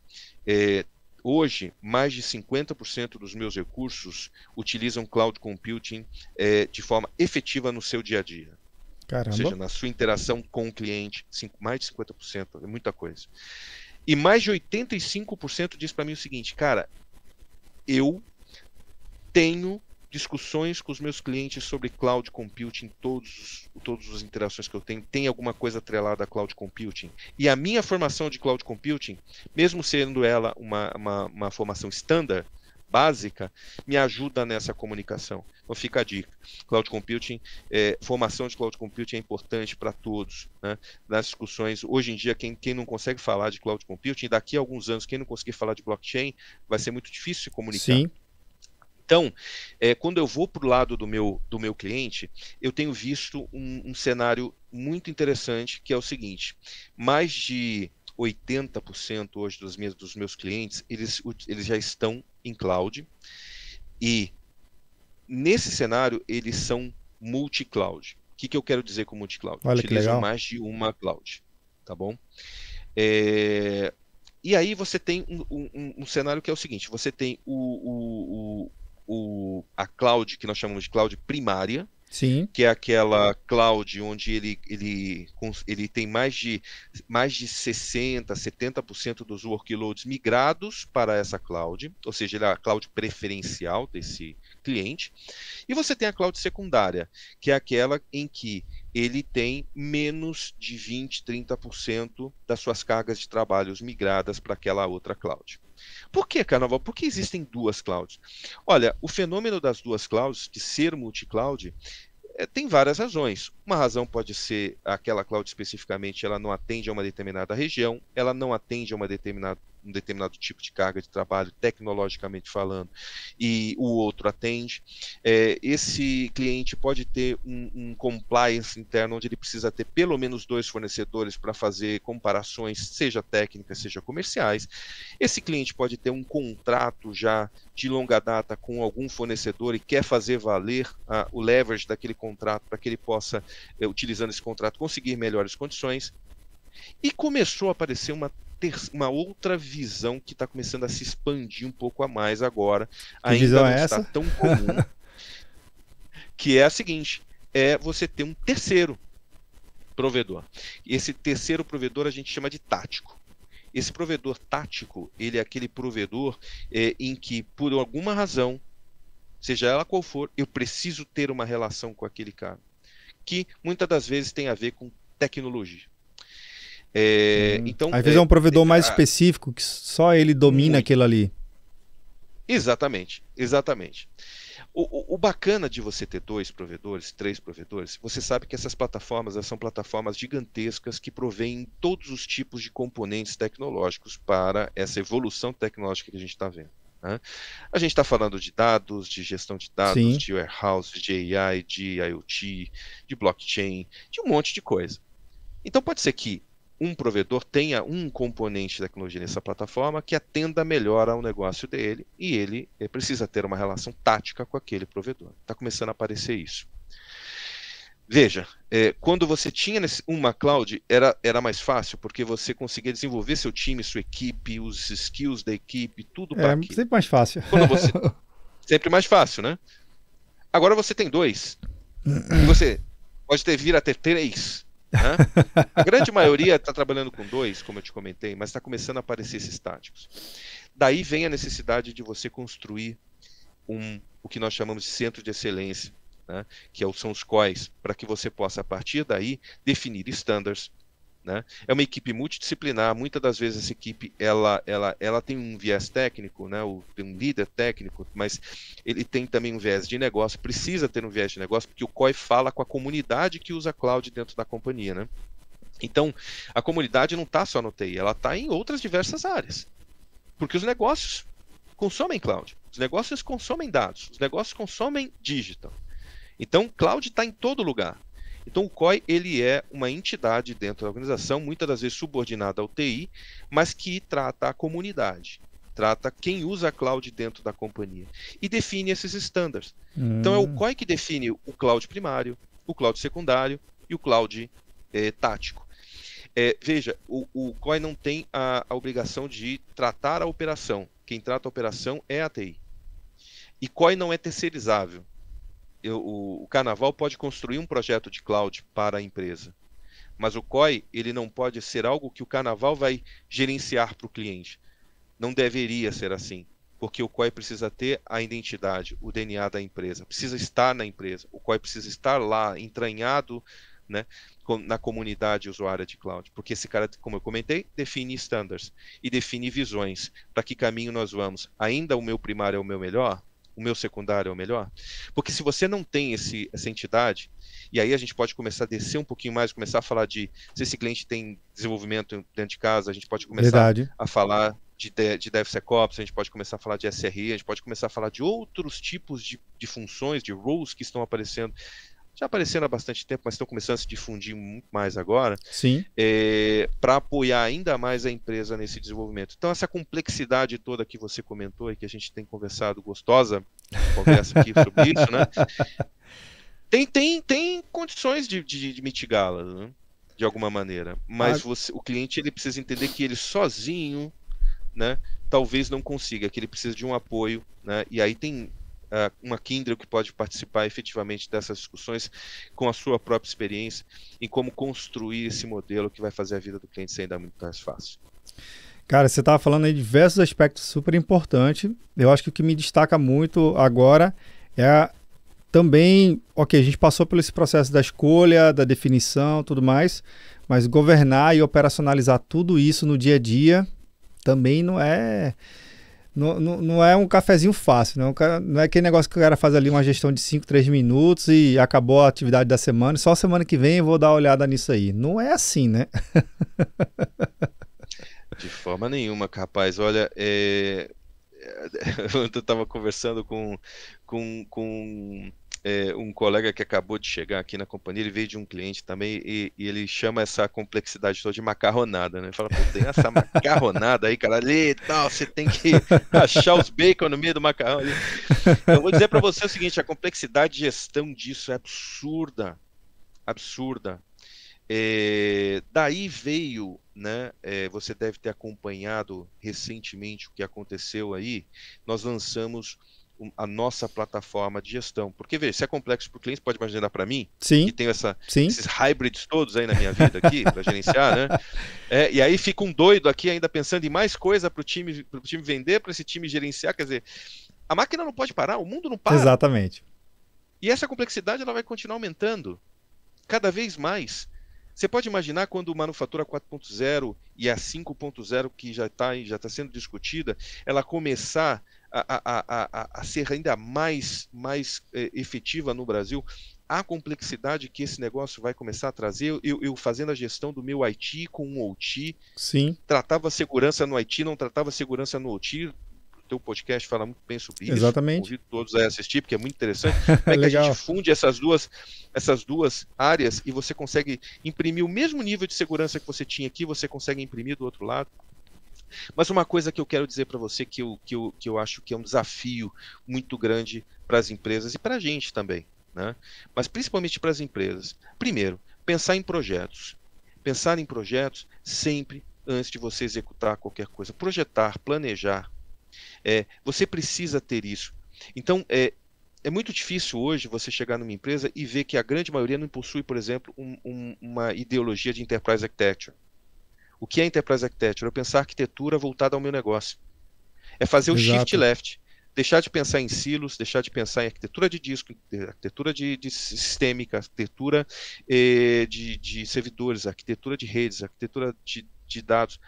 Hoje, mais de 50% dos meus recursos utilizam cloud computing de forma efetiva no seu dia a dia. Caramba. Ou seja, na sua interação com o cliente, mais de 50%, é muita coisa. E mais de 85% diz para mim o seguinte: cara, eu tenho discussões com os meus clientes sobre cloud computing, todas as interações que eu tenho, tem alguma coisa atrelada a cloud computing. E a minha formação de cloud computing, mesmo sendo ela uma formação standard, básica, me ajuda nessa comunicação. Então fica a dica. Cloud computing, formação de cloud computing é importante para todos, né? Nas discussões, hoje em dia, quem não consegue falar de cloud computing, daqui a alguns anos, quem não conseguir falar de blockchain, vai ser muito difícil se comunicar. Sim. Então, quando eu vou para o lado do meu cliente, eu tenho visto um cenário muito interessante, que é o seguinte: mais de 80% hoje dos meus clientes, eles já estão em cloud, e nesse cenário eles são multi-cloud. O que eu quero dizer com multi-cloud? Utilizam mais de uma cloud, tá bom? E aí você tem um cenário que é o seguinte: você tem a cloud que nós chamamos de cloud primária. Sim. Que é aquela cloud onde ele tem mais de 60%, 70% dos workloads migrados para essa cloud, ou seja, ele é a cloud preferencial desse cliente. E você tem a cloud secundária, que é aquela em que ele tem menos de 20%, 30% das suas cargas de trabalhos migradas para aquela outra cloud. Por que, Carnaval? Por que existem duas clouds? Olha, o fenômeno das duas clouds, de ser multi-cloud, tem várias razões. Uma razão pode ser aquela cloud especificamente, ela não atende a uma determinada região, ela não atende a um determinado tipo de carga de trabalho, tecnologicamente falando, e o outro atende. Esse cliente pode ter um compliance interno, onde ele precisa ter pelo menos 2 fornecedores para fazer comparações, seja técnicas, seja comerciais. Esse cliente pode ter um contrato já de longa data com algum fornecedor e quer fazer valer o leverage daquele contrato para que ele possa, utilizando esse contrato, conseguir melhores condições. E começou a aparecer uma outra visão que está começando a se expandir um pouco a mais agora. Ainda não está tão comum. Que é a seguinte: você ter um terceiro provedor. Esse terceiro provedor a gente chama de tático. Esse provedor tático, ele é aquele provedor em que, por alguma razão, seja ela qual for, eu preciso ter uma relação com aquele cara, que muitas das vezes tem a ver com tecnologia. Então, às vezes é um provedor mais específico, que só ele domina aquilo ali. Exatamente, exatamente. O bacana de você ter 2 provedores, 3 provedores, você sabe que essas plataformas são plataformas gigantescas que provêm todos os tipos de componentes tecnológicos para essa evolução tecnológica que a gente está vendo, né? A gente está falando de dados, de gestão de dados, sim, de warehouse, de AI, de IoT, de blockchain, de um monte de coisa. Então pode ser que um provedor tenha um componente de tecnologia nessa plataforma que atenda melhor ao negócio dele, e ele precisa ter uma relação tática com aquele provedor. Está começando a aparecer isso. Veja, quando você tinha uma cloud, era mais fácil, porque você conseguia desenvolver seu time, sua equipe, os skills da equipe, tudo para aquilo. Sempre mais fácil. Sempre mais fácil, né? Agora você tem 2, e você pode vir a ter 3. A grande maioria está trabalhando com 2, como eu te comentei, mas está começando a aparecer esses táticos. Daí vem a necessidade de você construir o que nós chamamos de centro de excelência, né? Que são os COIs, para que você possa, a partir daí, definir standards, né? É uma equipe multidisciplinar. Muitas das vezes essa equipe ela tem um viés técnico, né? Tem um líder técnico, mas ele tem também um viés de negócio, precisa ter um viés de negócio, porque o COI fala com a comunidade que usa cloud dentro da companhia, né? Então, a comunidade não está só no TI, ela está em outras diversas áreas, porque os negócios consomem cloud. Os negócios consomem dados. Os negócios consomem digital. Então, cloud está em todo lugar. Então, o COI ele é uma entidade dentro da organização, muitas das vezes subordinada ao TI, mas que trata a comunidade, trata quem usa a cloud dentro da companhia e define esses standards. Então, é o COI que define o cloud primário, o cloud secundário e o cloud tático. Veja, o COI não tem a obrigação de tratar a operação. Quem trata a operação é a TI. E COI não é terceirizável. O Carnaval pode construir um projeto de cloud para a empresa, mas o COI ele não pode ser algo que o Carnaval vai gerenciar para o cliente. Não deveria ser assim, porque o COI precisa ter a identidade, o DNA da empresa, precisa estar na empresa, o COI precisa estar lá, entranhado, né, na comunidade usuária de cloud, porque esse cara, como eu comentei, define standards e define visões, para que caminho nós vamos. Ainda o meu primário é o meu melhor? O meu secundário é o melhor? Porque se você não tem essa entidade, e aí a gente pode começar a descer um pouquinho mais, começar a falar de se esse cliente tem desenvolvimento dentro de casa, a gente pode começar a falar de DevSecOps, a gente pode começar a falar de SRE, a gente pode começar a falar de outros tipos de funções, de roles que estão aparecendo. Já apareceram há bastante tempo, mas estão começando a se difundir muito mais agora, para apoiar ainda mais a empresa nesse desenvolvimento. Então, essa complexidade toda que você comentou e que a gente tem conversado, gostosa conversa aqui sobre isso, né? Tem condições de mitigá-la, né? De alguma maneira. Mas o cliente ele precisa entender que ele sozinho, né, talvez não consiga, que ele precisa de um apoio, né? E aí tem uma Kyndryl que pode participar efetivamente dessas discussões com a sua própria experiência em como construir esse modelo que vai fazer a vida do cliente ser ainda muito mais fácil. Cara, você estava falando aí de diversos aspectos super importantes. Eu acho que o que me destaca muito agora é também, ok, a gente passou por esse processo da escolha, da definição, tudo mais, mas governar e operacionalizar tudo isso no dia a dia também não é um cafezinho fácil, não é aquele negócio que o cara faz ali uma gestão de 5, 3 minutos e acabou a atividade da semana, só semana que vem eu vou dar uma olhada nisso aí. Não é assim, né? De forma nenhuma, rapaz. Olha, eu estava conversando com um colega que acabou de chegar aqui na companhia, ele veio de um cliente também e ele chama essa complexidade toda de macarronada, né? Fala, pô, tem essa macarronada aí, cara, ali e tal, você tem que achar os bacon no meio do macarrão ali. Eu vou dizer para você o seguinte, a complexidade de gestão disso é absurda, absurda. Daí veio, né, você deve ter acompanhado recentemente o que aconteceu aí, nós lançamos a nossa plataforma de gestão, porque veja, se é complexo para o cliente, pode imaginar para mim, sim, que tenho esses hybrids todos aí na minha vida aqui, para gerenciar, né, e aí fica um doido aqui ainda pensando em mais coisa para o time vender, para esse time gerenciar, quer dizer, a máquina não pode parar, o mundo não para. Exatamente. E essa complexidade ela vai continuar aumentando, cada vez mais. Você pode imaginar quando o Manufatura 4.0 e a 5.0, que já está sendo discutida, ela começar a ser ainda mais efetiva no Brasil, a complexidade que esse negócio vai começar a trazer, eu fazendo a gestão do meu IT com um OT, sim, tratava segurança no IT, não tratava segurança no OT, o teu podcast fala muito bem sobre isso. Exatamente. Convido todos a assistir, porque é muito interessante. Como é que a gente funde essas duas áreas e você consegue imprimir o mesmo nível de segurança que você tinha aqui, você consegue imprimir do outro lado. Mas uma coisa que eu quero dizer para você que eu acho que é um desafio muito grande para as empresas e para a gente também, né? Mas principalmente para as empresas. Primeiro, pensar em projetos. Pensar em projetos sempre antes de você executar qualquer coisa. Projetar, planejar. Você precisa ter isso. Então, é muito difícil hoje você chegar numa empresa e ver que a grande maioria não possui, por exemplo, uma ideologia de Enterprise Architecture. O que é Enterprise Architecture? É pensar arquitetura voltada ao meu negócio. É fazer o shift left. Deixar de pensar em silos, deixar de pensar em arquitetura de disco, arquitetura de sistêmica, arquitetura de servidores, arquitetura de redes, arquitetura de dados.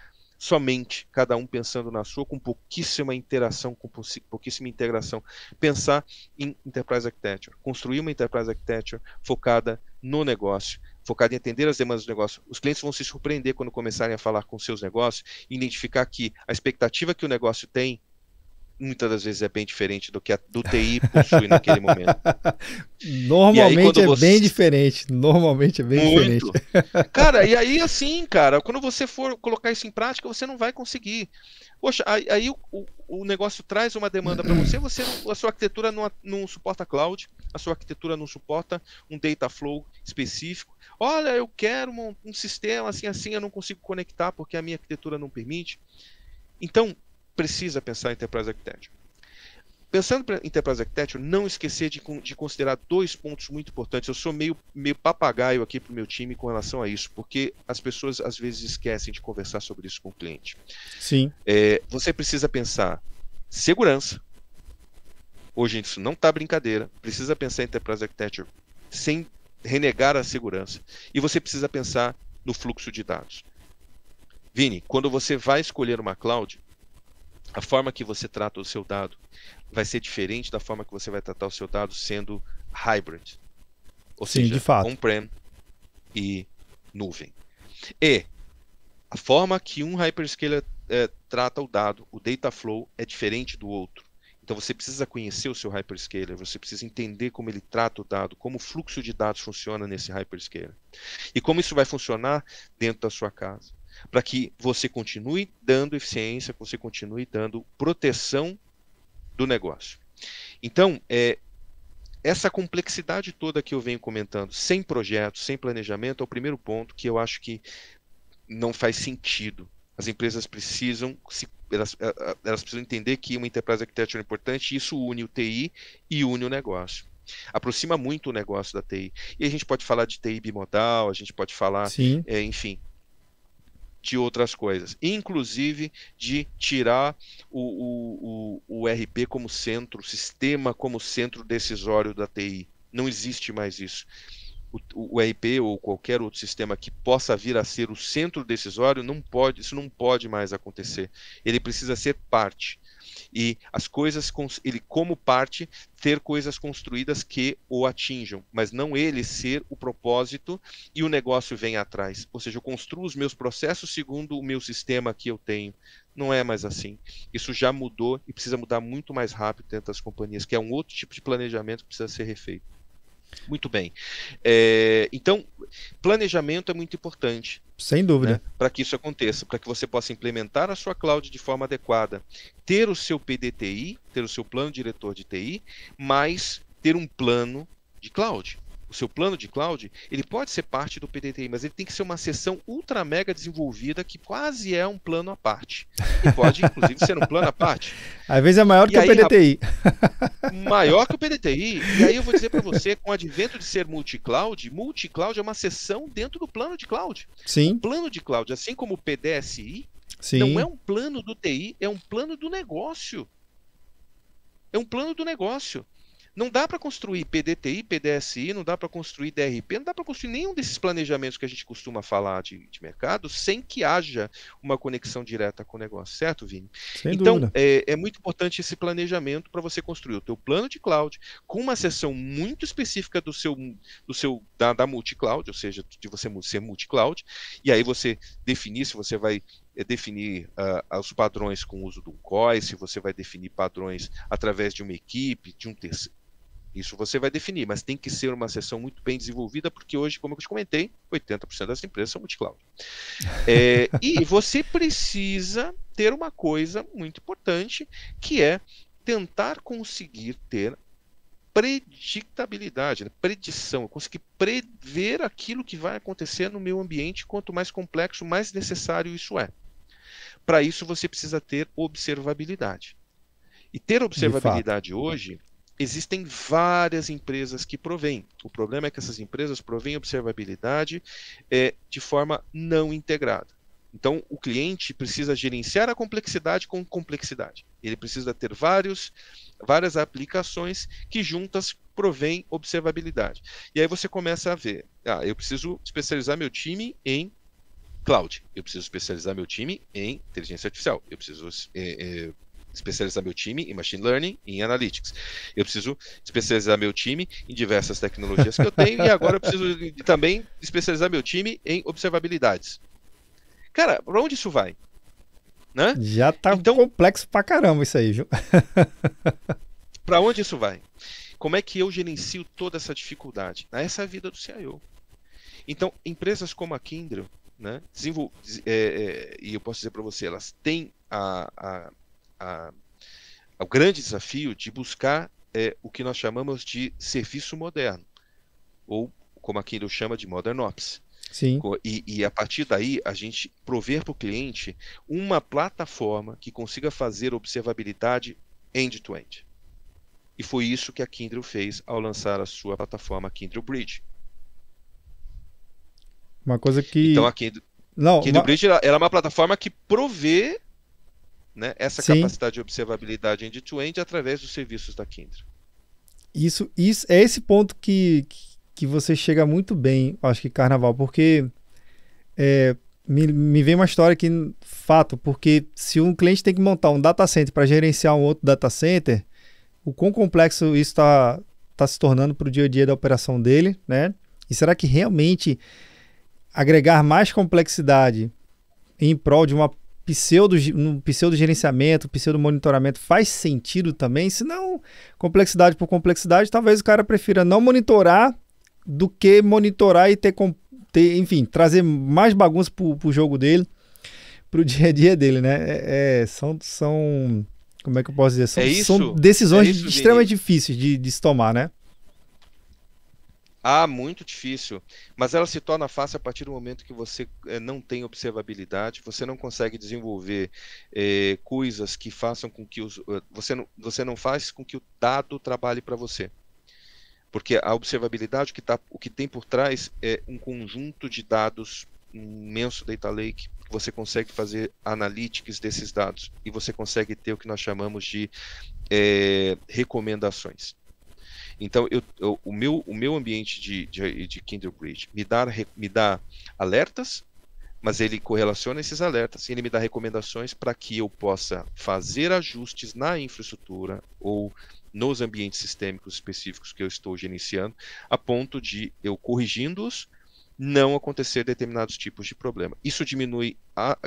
Somente cada um pensando na sua, com pouquíssima interação, com pouquíssima integração. Pensar em Enterprise Architecture, construir uma Enterprise Architecture focada no negócio, focada em atender as demandas do negócio. Os clientes vão se surpreender quando começarem a falar com seus negócios e identificar que a expectativa que o negócio tem muitas das vezes é bem diferente do que a do TI possui naquele momento. Normalmente é bem diferente. Normalmente é bem diferente. Cara, e aí assim, cara, quando você for colocar isso em prática, você não vai conseguir. Poxa, aí o negócio traz uma demanda para você, a sua arquitetura não suporta cloud, a sua arquitetura não suporta um data flow específico. Olha, eu quero um sistema assim, eu não consigo conectar porque a minha arquitetura não permite. Então, precisa pensar em Enterprise Architecture. Pensando em Enterprise Architecture, não esquecer de considerar 2 pontos muito importantes. Eu sou meio papagaio aqui para o meu time com relação a isso, porque as pessoas às vezes esquecem de conversar sobre isso com o cliente. Sim. Você precisa pensar segurança. Hoje isso não está brincadeira. Precisa pensar em Enterprise Architecture sem renegar a segurança. E você precisa pensar no fluxo de dados. Vini, quando você vai escolher uma cloud, a forma que você trata o seu dado vai ser diferente da forma que você vai tratar o seu dado sendo hybrid. Ou seja, on-prem e nuvem. E a forma que um hyperscaler trata o dado, o data flow, é diferente do outro. Então você precisa conhecer o seu hyperscaler, você precisa entender como ele trata o dado, como o fluxo de dados funciona nesse hyperscaler. E como isso vai funcionar dentro da sua casa. Para que você continue dando eficiência, que você continue dando proteção do negócio. Então, essa complexidade toda que eu venho comentando, sem projeto, sem planejamento, é o primeiro ponto que eu acho que não faz sentido. As empresas precisam, elas precisam entender que uma Enterprise Architecture é importante, e isso une o TI e une o negócio. Aproxima muito o negócio da TI. E a gente pode falar de TI bimodal, a gente pode falar, enfim, de outras coisas, inclusive de tirar o RP como centro, o sistema como centro decisório da TI. Não existe mais isso. O RP ou qualquer outro sistema que possa vir a ser o centro decisório, isso não pode mais acontecer. Ele precisa ser parte. E as coisas, ele como parte, ter coisas construídas que o atinjam, mas não ele ser o propósito e o negócio vem atrás. Ou seja, eu construo os meus processos segundo o meu sistema que eu tenho. Não é mais assim. Isso já mudou e precisa mudar muito mais rápido dentro das companhias, que é um outro tipo de planejamento que precisa ser refeito. Muito bem. Então, planejamento é muito importante. Sem dúvida. Né, para que isso aconteça, para que você possa implementar a sua cloud de forma adequada, ter o seu PDTI, ter o seu plano diretor de TI, mas ter um plano de cloud. O seu plano de cloud, ele pode ser parte do PDTI, mas ele tem que ser uma seção ultra mega desenvolvida que quase é um plano à parte. E pode, inclusive, ser um plano à parte. Às vezes é maior do que o PDTI. Maior que o PDTI. E aí eu vou dizer para você, com o advento de ser multi-cloud é uma seção dentro do plano de cloud. Sim. O plano de cloud, assim como o PDSI, sim, não é um plano do TI, é um plano do negócio. É um plano do negócio. Não dá para construir PDTI, PDSI, não dá para construir DRP, não dá para construir nenhum desses planejamentos que a gente costuma falar de mercado sem que haja uma conexão direta com o negócio, certo, Vini? Sem então, dúvida. É muito importante esse planejamento para você construir o teu plano de cloud com uma seção muito específica da multi-cloud, ou seja, de você ser multi-cloud, e aí você definir se você vai definir os padrões com o uso do COI, se você vai definir padrões através de uma equipe, de um terceiro. Isso você vai definir, mas tem que ser uma seção muito bem desenvolvida, porque hoje, como eu te comentei, 80% das empresas são multi-cloud. E você precisa ter uma coisa muito importante, que é tentar conseguir ter predictabilidade, né? Predição, eu conseguir prever aquilo que vai acontecer no meu ambiente, quanto mais complexo, mais necessário isso é. Para isso você precisa ter observabilidade. E ter observabilidade hoje, existem várias empresas que provêm. O problema é que essas empresas provêm observabilidade de forma não integrada. Então, o cliente precisa gerenciar a complexidade com complexidade. Ele precisa ter várias aplicações que juntas provêm observabilidade. E aí você começa a ver, eu preciso especializar meu time em cloud, eu preciso especializar meu time em inteligência artificial, eu preciso especializar meu time em machine learning e em analytics. Eu preciso especializar meu time em diversas tecnologias que eu tenho e agora eu preciso também especializar meu time em observabilidades. Cara, para onde isso vai? né? Já tá Então, complexo pra caramba isso aí, viu? para onde isso vai? Como é que eu gerencio toda essa dificuldade? Essa é a vida do CIO. Então, empresas como a Kyndryl, né, e eu posso dizer para você, elas têm o grande desafio de buscar o que nós chamamos de serviço moderno, ou como a Kyndryl chama de Modern Ops. Sim. E a partir daí, a gente prover para o cliente uma plataforma que consiga fazer observabilidade end-to-end. E foi isso que a Kyndryl fez ao lançar a sua plataforma Kyndryl Bridge. Uma coisa que... Então a Kyndryl Bridge ela é uma plataforma que provê, né, essa capacidade de observabilidade end-to-end através dos serviços da Kyndryl. Isso é esse ponto que você chega muito bem, acho que, Carnaval, porque me vem uma história aqui, fato, porque se um cliente tem que montar um data center para gerenciar um outro data center, o quão complexo isso está se tornando para o dia a dia da operação dele, né? E será que realmente agregar mais complexidade em prol de um pseudo gerenciamento, pseudo monitoramento faz sentido também? Se não, complexidade por complexidade, talvez o cara prefira não monitorar do que monitorar e enfim, trazer mais bagunça para o jogo dele, para o dia a dia dele, né? São como é que eu posso dizer? São decisões extremamente difíceis de se tomar, né? Muito difícil, mas ela se torna fácil a partir do momento que você não tem observabilidade, você não consegue desenvolver coisas que façam com que você não faz com que o dado trabalhe para você. Porque a observabilidade, o que tem por trás é um conjunto de dados, um imenso data lake, que você consegue fazer analytics desses dados e você consegue ter o que nós chamamos de recomendações. Então, o meu ambiente de Kyndryl Bridge me dá alertas, mas ele correlaciona esses alertas e ele me dá recomendações para que eu possa fazer ajustes na infraestrutura ou nos ambientes sistêmicos específicos que eu estou gerenciando, a ponto de eu corrigindo-os, não acontecer determinados tipos de problema. Isso diminui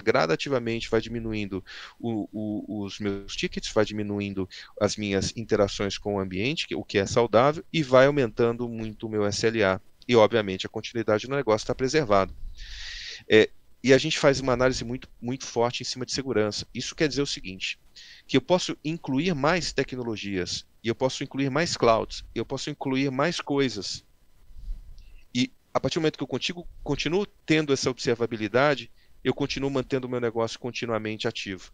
gradativamente, vai diminuindo os meus tickets, vai diminuindo as minhas interações com o ambiente, o que é saudável, e vai aumentando muito o meu SLA. E, obviamente, a continuidade do negócio está preservada. E a gente faz uma análise muito, muito forte em cima de segurança. Isso quer dizer o seguinte, que eu posso incluir mais tecnologias, e eu posso incluir mais clouds, eu posso incluir mais coisas. E a partir do momento que eu continuo tendo essa observabilidade, eu continuo mantendo o meu negócio continuamente ativo.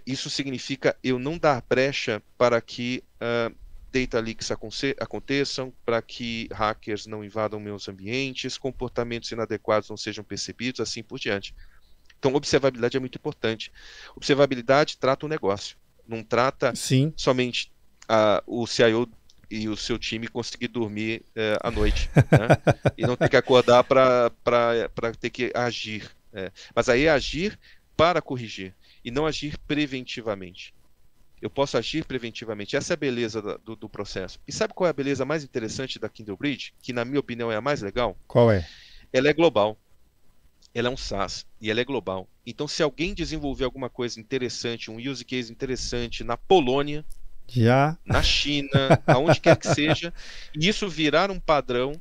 Isso significa eu não dar brecha para que data leaks aconteçam, para que hackers não invadam meus ambientes, comportamentos inadequados não sejam percebidos, assim por diante. Então, observabilidade é muito importante. Observabilidade trata o negócio, não trata somente o CIO e o seu time conseguir dormir à noite, né? E não ter que acordar para ter que agir. Mas aí é agir para corrigir e não agir preventivamente. Eu posso agir preventivamente. Essa é a beleza do processo. E sabe qual é a beleza mais interessante da Kyndryl Bridge? Que, na minha opinião, é a mais legal? Qual é? Ela é global. Ela é um SaaS e ela é global. Então, se alguém desenvolver alguma coisa interessante, um use case interessante na Polônia, na China, aonde quer que seja, e isso virar um padrão,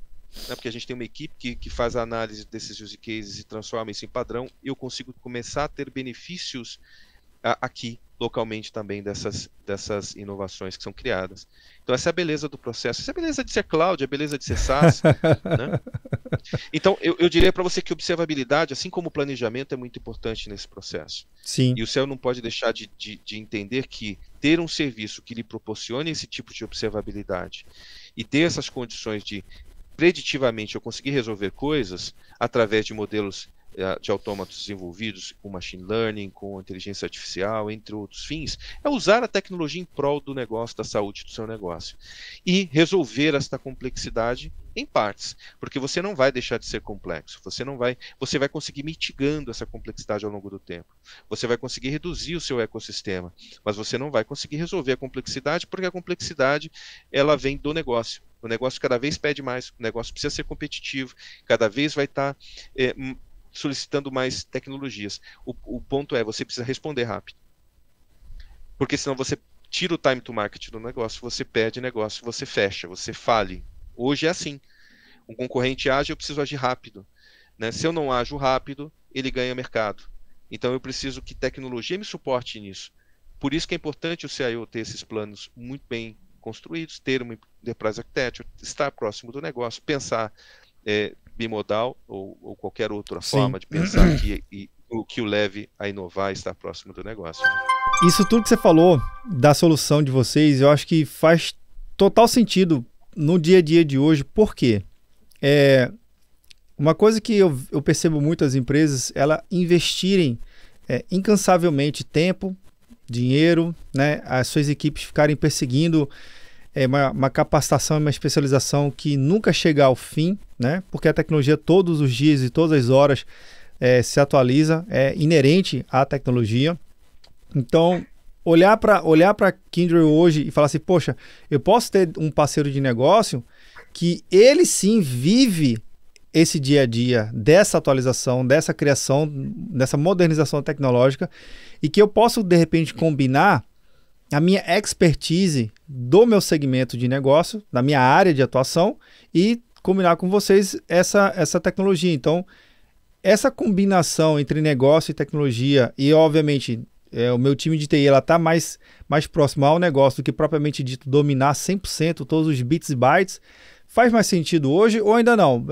né, porque a gente tem uma equipe que faz a análise desses use cases e transforma isso em padrão, eu consigo começar a ter benefícios aqui, localmente também, dessas inovações que são criadas. Então essa é a beleza do processo, essa é a beleza de ser cloud, é a beleza de ser SaaS, né? Então eu diria para você que observabilidade, assim como o planejamento, é muito importante nesse processo. Sim. E o CEO não pode deixar de entender que ter um serviço que lhe proporcione esse tipo de observabilidade e ter essas condições de preditivamente eu conseguir resolver coisas através de modelos de autômatos desenvolvidos com machine learning, com inteligência artificial, entre outros fins, é usar a tecnologia em prol do negócio, da saúde do seu negócio. E resolver esta complexidade em partes, porque você não vai deixar de ser complexo, você vai conseguir mitigando essa complexidade ao longo do tempo. Você vai conseguir reduzir o seu ecossistema, mas você não vai conseguir resolver a complexidade, porque a complexidade ela vem do negócio. O negócio cada vez pede mais, o negócio precisa ser competitivo, cada vez vai estar solicitando mais tecnologias. O ponto é, você precisa responder rápido. Porque senão você tira o time to market do negócio, você perde negócio, você fecha, você fale. Hoje é assim. Um concorrente age, eu preciso agir rápido. Né? Se eu não ajo rápido, ele ganha mercado. Então eu preciso que tecnologia me suporte nisso. Por isso que é importante o CIO ter esses planos muito bem construídos, ter uma enterprise architecture, estar próximo do negócio, pensar bimodal ou qualquer outra forma de pensar que o leve a inovar e estar próximo do negócio. Né? Isso tudo que você falou da solução de vocês, eu acho que faz total sentido no dia a dia de hoje. Por quê? Uma coisa que eu percebo muito as empresas, elas investirem incansavelmente tempo, dinheiro, né? As suas equipes ficarem perseguindo uma capacitação e uma especialização que nunca chega ao fim, né? Porque a tecnologia todos os dias e todas as horas se atualiza, é inerente à tecnologia. Então, olhar para Kyndryl hoje e falar assim, poxa, eu posso ter um parceiro de negócio que ele sim vive esse dia a dia dessa atualização, dessa criação, dessa modernização tecnológica e que eu posso, de repente, combinar a minha expertise do meu segmento de negócio, da minha área de atuação e combinar com vocês essa tecnologia. Então, essa combinação entre negócio e tecnologia e, obviamente, o meu time de TI está mais próximo ao negócio do que propriamente dito dominar 100% todos os bits e bytes, faz mais sentido hoje ou ainda não?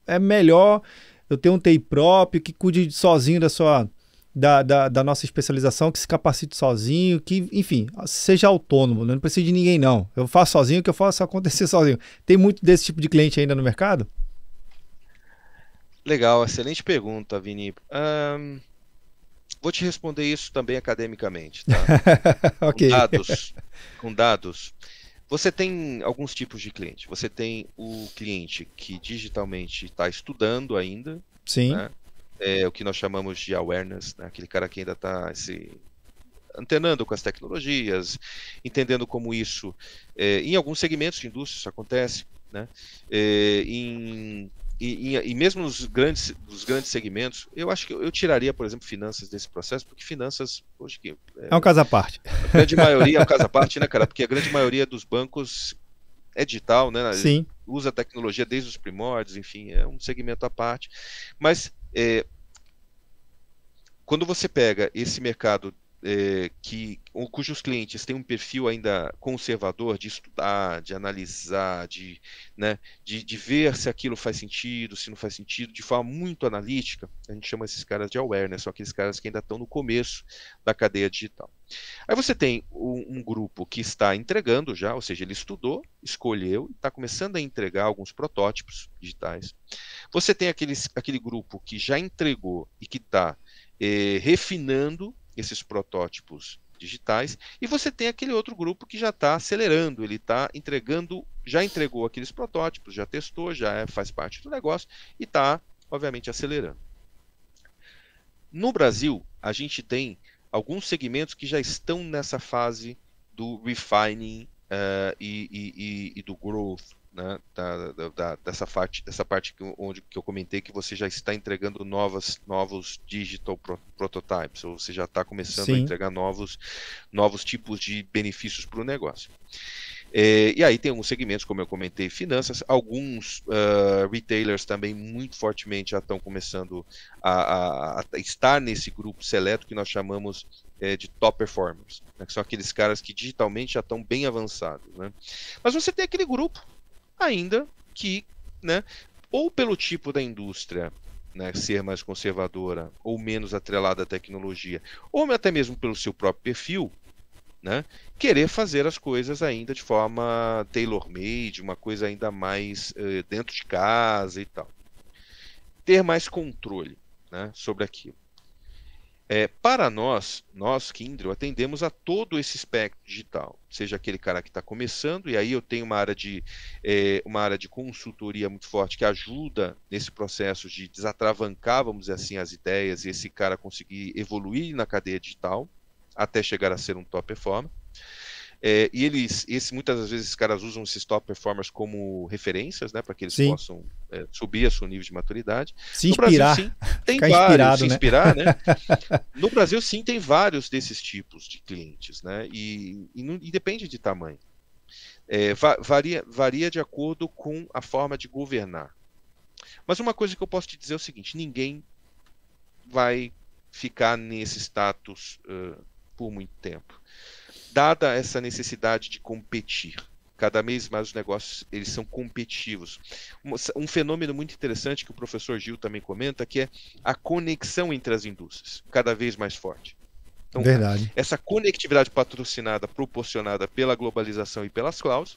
É melhor eu ter um TI próprio que cuide sozinho da nossa especialização, que se capacite sozinho, que, enfim, seja autônomo, não precisa de ninguém não. Eu faço sozinho, que eu faço acontecer sozinho. Tem muito desse tipo de cliente ainda no mercado? Legal, excelente pergunta, Vini. Vou te responder isso também academicamente, tá? Ok. Com dados. Você tem alguns tipos de cliente. Você tem o cliente que digitalmente está estudando ainda. Sim. Né? É o que nós chamamos de awareness, né? Aquele cara que ainda está se antenando com as tecnologias, entendendo como isso, em alguns segmentos de indústria isso acontece, né? E mesmo nos grandes segmentos, eu acho que eu tiraria, por exemplo, finanças desse processo, porque finanças, hoje é um caso à parte. A grande maioria é um caso à parte, né, cara? Porque a grande maioria dos bancos é digital, né? Sim. Usa tecnologia desde os primórdios, enfim, é um segmento à parte. Mas quando você pega esse mercado cujos clientes têm um perfil ainda conservador de estudar, de analisar, de ver se aquilo faz sentido, se não faz sentido, de forma muito analítica, a gente chama esses caras de awareness, são aqueles caras que ainda estão no começo da cadeia digital. Aí você tem um grupo que está entregando já, ou seja, ele estudou, escolheu, está começando a entregar alguns protótipos digitais. Você tem aquele grupo que já entregou e que está refinando esses protótipos digitais, e você tem aquele outro grupo que já está acelerando, ele está entregando, já entregou aqueles protótipos, já testou, já faz parte do negócio e está, obviamente, acelerando. No Brasil, a gente tem alguns segmentos que já estão nessa fase do refining e do growth, né, dessa parte que eu comentei, que você já está entregando novos digital prototypes, ou você já está começando a entregar novos tipos de benefícios para o negócio. E aí tem alguns segmentos, como eu comentei, finanças, alguns retailers também muito fortemente já estão começando a estar nesse grupo seleto que nós chamamos de top performers, né, que são aqueles caras que digitalmente já estão bem avançados. Né? Mas você tem aquele grupo ainda que, né, ou pelo tipo da indústria, né, ser mais conservadora ou menos atrelada à tecnologia, ou até mesmo pelo seu próprio perfil, né, querer fazer as coisas ainda de forma tailor-made, uma coisa ainda mais dentro de casa e tal. Ter mais controle, né, sobre aquilo. Para nós Kyndryl, atendemos a todo esse espectro digital, seja aquele cara que está começando, e aí eu tenho uma área de consultoria muito forte que ajuda nesse processo de desatravancar, vamos dizer assim, as ideias e esse cara conseguir evoluir na cadeia digital até chegar a ser um top performer. Muitas das vezes, esses caras usam esses top performers como referências, né, para que eles Sim. possam subir a seu nível de maturidade. Se no Brasil, inspirar, sim, tem ficar vários, inspirado, se né? inspirar, né? No Brasil, sim, tem vários desses tipos de clientes, né? E depende de tamanho. Varia de acordo com a forma de governar. Mas uma coisa que eu posso te dizer é o seguinte: ninguém vai ficar nesse status por muito tempo. Dada essa necessidade de competir, cada vez mais os negócios eles são competitivos. Um fenômeno muito interessante que o professor Gil também comenta, que é a conexão entre as indústrias, cada vez mais forte. Então, verdade. Essa conectividade patrocinada, proporcionada pela globalização e pelas clouds,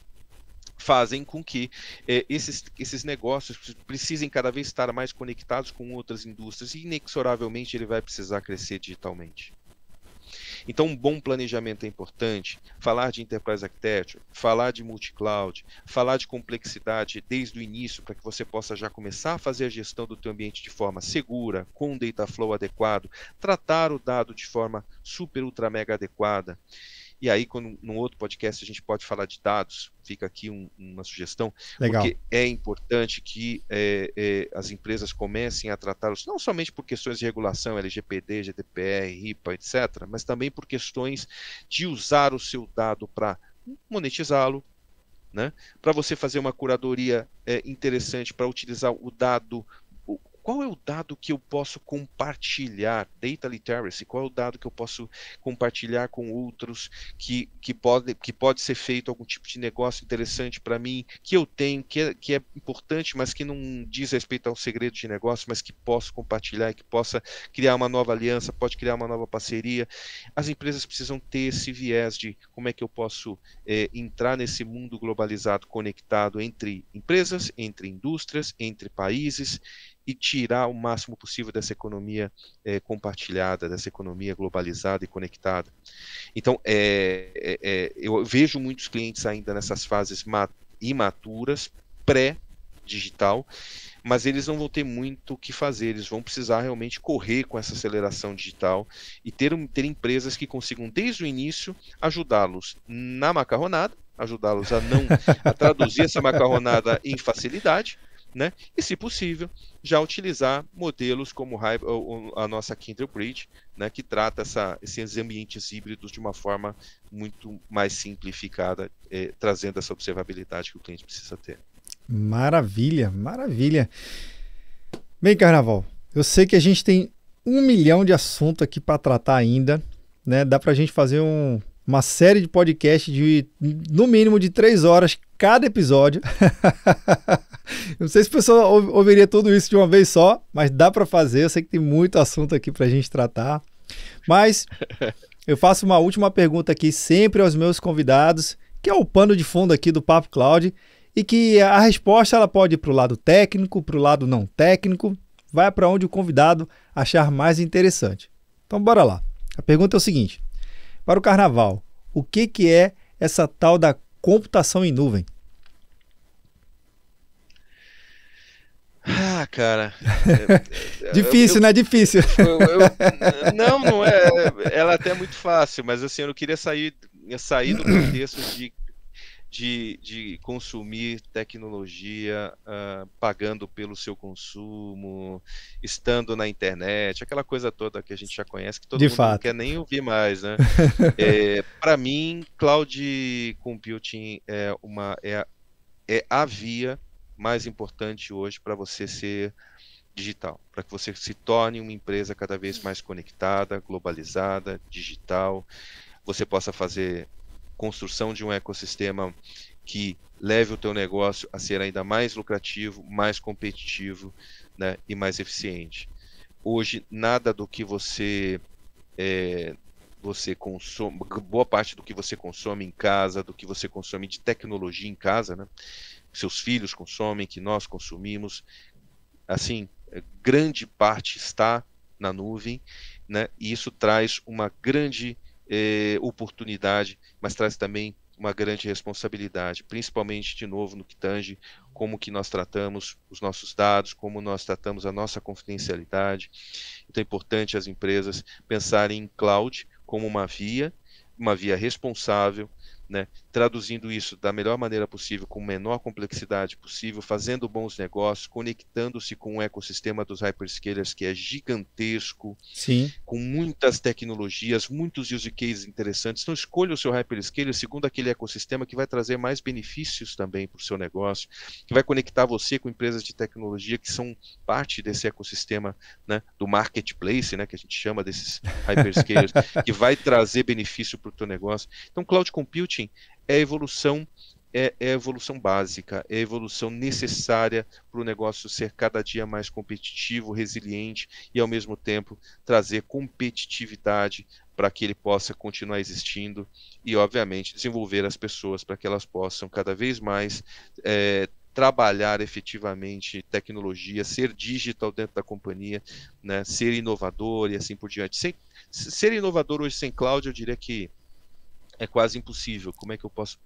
fazem com que esses negócios precisem cada vez estar mais conectados com outras indústrias e inexoravelmente ele vai precisar crescer digitalmente. Então, um bom planejamento é importante. Falar de Enterprise Architecture, falar de multi-cloud, falar de complexidade desde o início para que você possa já começar a fazer a gestão do teu ambiente de forma segura, com um data flow adequado, tratar o dado de forma super, ultra, mega adequada. E aí, num outro podcast, a gente pode falar de dados. Fica aqui uma sugestão. Legal. Porque é importante que as empresas comecem a tratá-los, não somente por questões de regulação, LGPD, GDPR, RIPA, etc., mas também por questões de usar o seu dado para monetizá-lo, né? Para você fazer uma curadoria interessante, para utilizar o dado. Qual é o dado que eu posso compartilhar? Data literacy, qual é o dado que eu posso compartilhar com outros que pode ser feito algum tipo de negócio interessante para mim, que eu tenho, que é importante, mas que não diz respeito ao segredo de negócio, mas que posso compartilhar, que possa criar uma nova aliança, pode criar uma nova parceria. As empresas precisam ter esse viés de como é que eu posso entrar nesse mundo globalizado, conectado entre empresas, entre indústrias, entre países, e tirar o máximo possível dessa economia compartilhada, dessa economia globalizada e conectada. Então, eu vejo muitos clientes ainda nessas fases imaturas, pré-digital, mas eles não vão ter muito o que fazer, eles vão precisar realmente correr com essa aceleração digital e ter empresas que consigam, desde o início, ajudá-los na macarronada, ajudá-los a traduzir essa macarronada em facilidade, né? E, se possível, já utilizar modelos como a nossa Kyndryl Bridge, né, que trata esses ambientes híbridos de uma forma muito mais simplificada, trazendo essa observabilidade que o cliente precisa ter. Maravilha, maravilha. Bem, Carnaval, eu sei que a gente tem 1 milhão de assuntos aqui para tratar ainda, né? Dá para a gente fazer uma série de podcasts de no mínimo de 3 horas cada episódio. Não sei se o pessoal ouviria tudo isso de uma vez só, mas dá para fazer. Eu sei que tem muito assunto aqui para a gente tratar. Mas eu faço uma última pergunta aqui sempre aos meus convidados, que é o pano de fundo aqui do Papo Cloud, e que a resposta ela pode ir para o lado técnico, para o lado não técnico, vai para onde o convidado achar mais interessante. Então bora lá. A pergunta é o seguinte: para o Carnaval, o que é essa tal da computação em nuvem? Ah, cara. Difícil, né? Difícil. Não é. Ela até é muito fácil, mas assim, eu não queria sair do contexto de consumir tecnologia pagando pelo seu consumo, estando na internet, aquela coisa toda que a gente já conhece, que todo mundo não quer nem ouvir mais, né? Para mim, cloud computing é a via mais importante hoje para você ser digital, para que você se torne uma empresa cada vez mais conectada, globalizada, digital, você possa fazer construção de um ecossistema que leve o teu negócio a ser ainda mais lucrativo, mais competitivo, né, e mais eficiente. Hoje, nada do que você consome, boa parte do que você consome em casa, do que você consome de tecnologia em casa, né, seus filhos consomem, que nós consumimos, assim, grande parte está na nuvem, né, e isso traz uma grande oportunidade, mas traz também uma grande responsabilidade, principalmente, de novo, no que tange como que nós tratamos os nossos dados, como nós tratamos a nossa confidencialidade. Então é importante as empresas pensarem em cloud como uma via responsável, né, traduzindo isso da melhor maneira possível, com menor complexidade possível, fazendo bons negócios, conectando-se com o ecossistema dos hyperscalers, que é gigantesco, Sim. com muitas tecnologias, muitos use cases interessantes. Então escolha o seu hyperscaler segundo aquele ecossistema que vai trazer mais benefícios também para o seu negócio, que vai conectar você com empresas de tecnologia que são parte desse ecossistema, né, do marketplace, né, que a gente chama desses hyperscalers, que vai trazer benefício para o teu negócio. Então Cloud Computing é a evolução básica, é a evolução necessária para o negócio ser cada dia mais competitivo, resiliente e ao mesmo tempo trazer competitividade para que ele possa continuar existindo e obviamente desenvolver as pessoas para que elas possam cada vez mais trabalhar efetivamente tecnologia, ser digital dentro da companhia, né, ser inovador e assim por diante. Ser inovador hoje sem cloud, eu diria que é quase impossível. Como é que eu posso,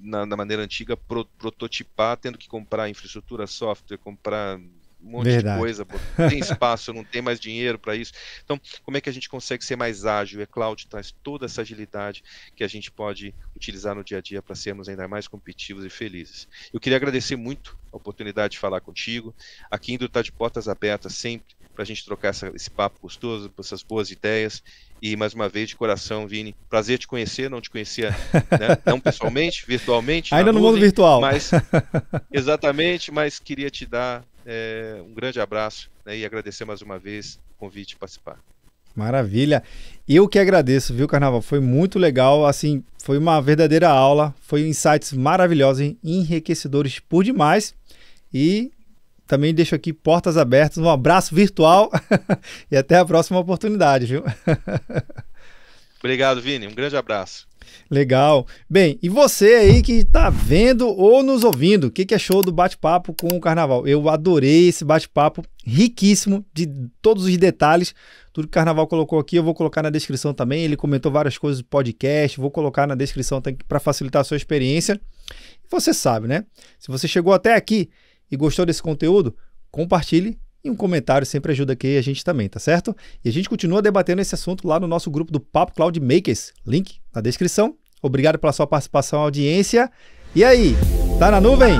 na maneira antiga, prototipar, tendo que comprar infraestrutura, software, comprar um monte Verdade. de coisa, tem espaço, não tem mais dinheiro para isso. Então, como é que a gente consegue ser mais ágil? E a cloud traz toda essa agilidade que a gente pode utilizar no dia a dia para sermos ainda mais competitivos e felizes. Eu queria agradecer muito a oportunidade de falar contigo. A Kyndryl está de portas abertas sempre para a gente trocar esse papo gostoso, essas boas ideias. E mais uma vez, de coração, Vini, prazer te conhecer, não te conhecia, né, não pessoalmente, virtualmente. Ainda no mundo virtual. Mas, exatamente, mas queria te dar um grande abraço, né, e agradecer mais uma vez o convite de participar. Maravilha. Eu que agradeço, viu, Carnaval? Foi muito legal, assim, foi uma verdadeira aula, foi insights maravilhosos, enriquecedores por demais. E também deixo aqui portas abertas, um abraço virtual e até a próxima oportunidade, viu? Obrigado, Vini. Um grande abraço. Legal. Bem, e você aí que está vendo ou nos ouvindo, o que achou do bate-papo com o Carnaval? Eu adorei esse bate-papo, riquíssimo de todos os detalhes. Tudo que o Carnaval colocou aqui eu vou colocar na descrição também. Ele comentou várias coisas do podcast, vou colocar na descrição para facilitar a sua experiência. E você sabe, né? Se você chegou até aqui e gostou desse conteúdo, compartilhe e um comentário sempre ajuda aqui a gente também, tá certo? E a gente continua debatendo esse assunto lá no nosso grupo do Papo Cloud Makers, link na descrição. Obrigado pela sua participação e audiência. E aí, tá na nuvem?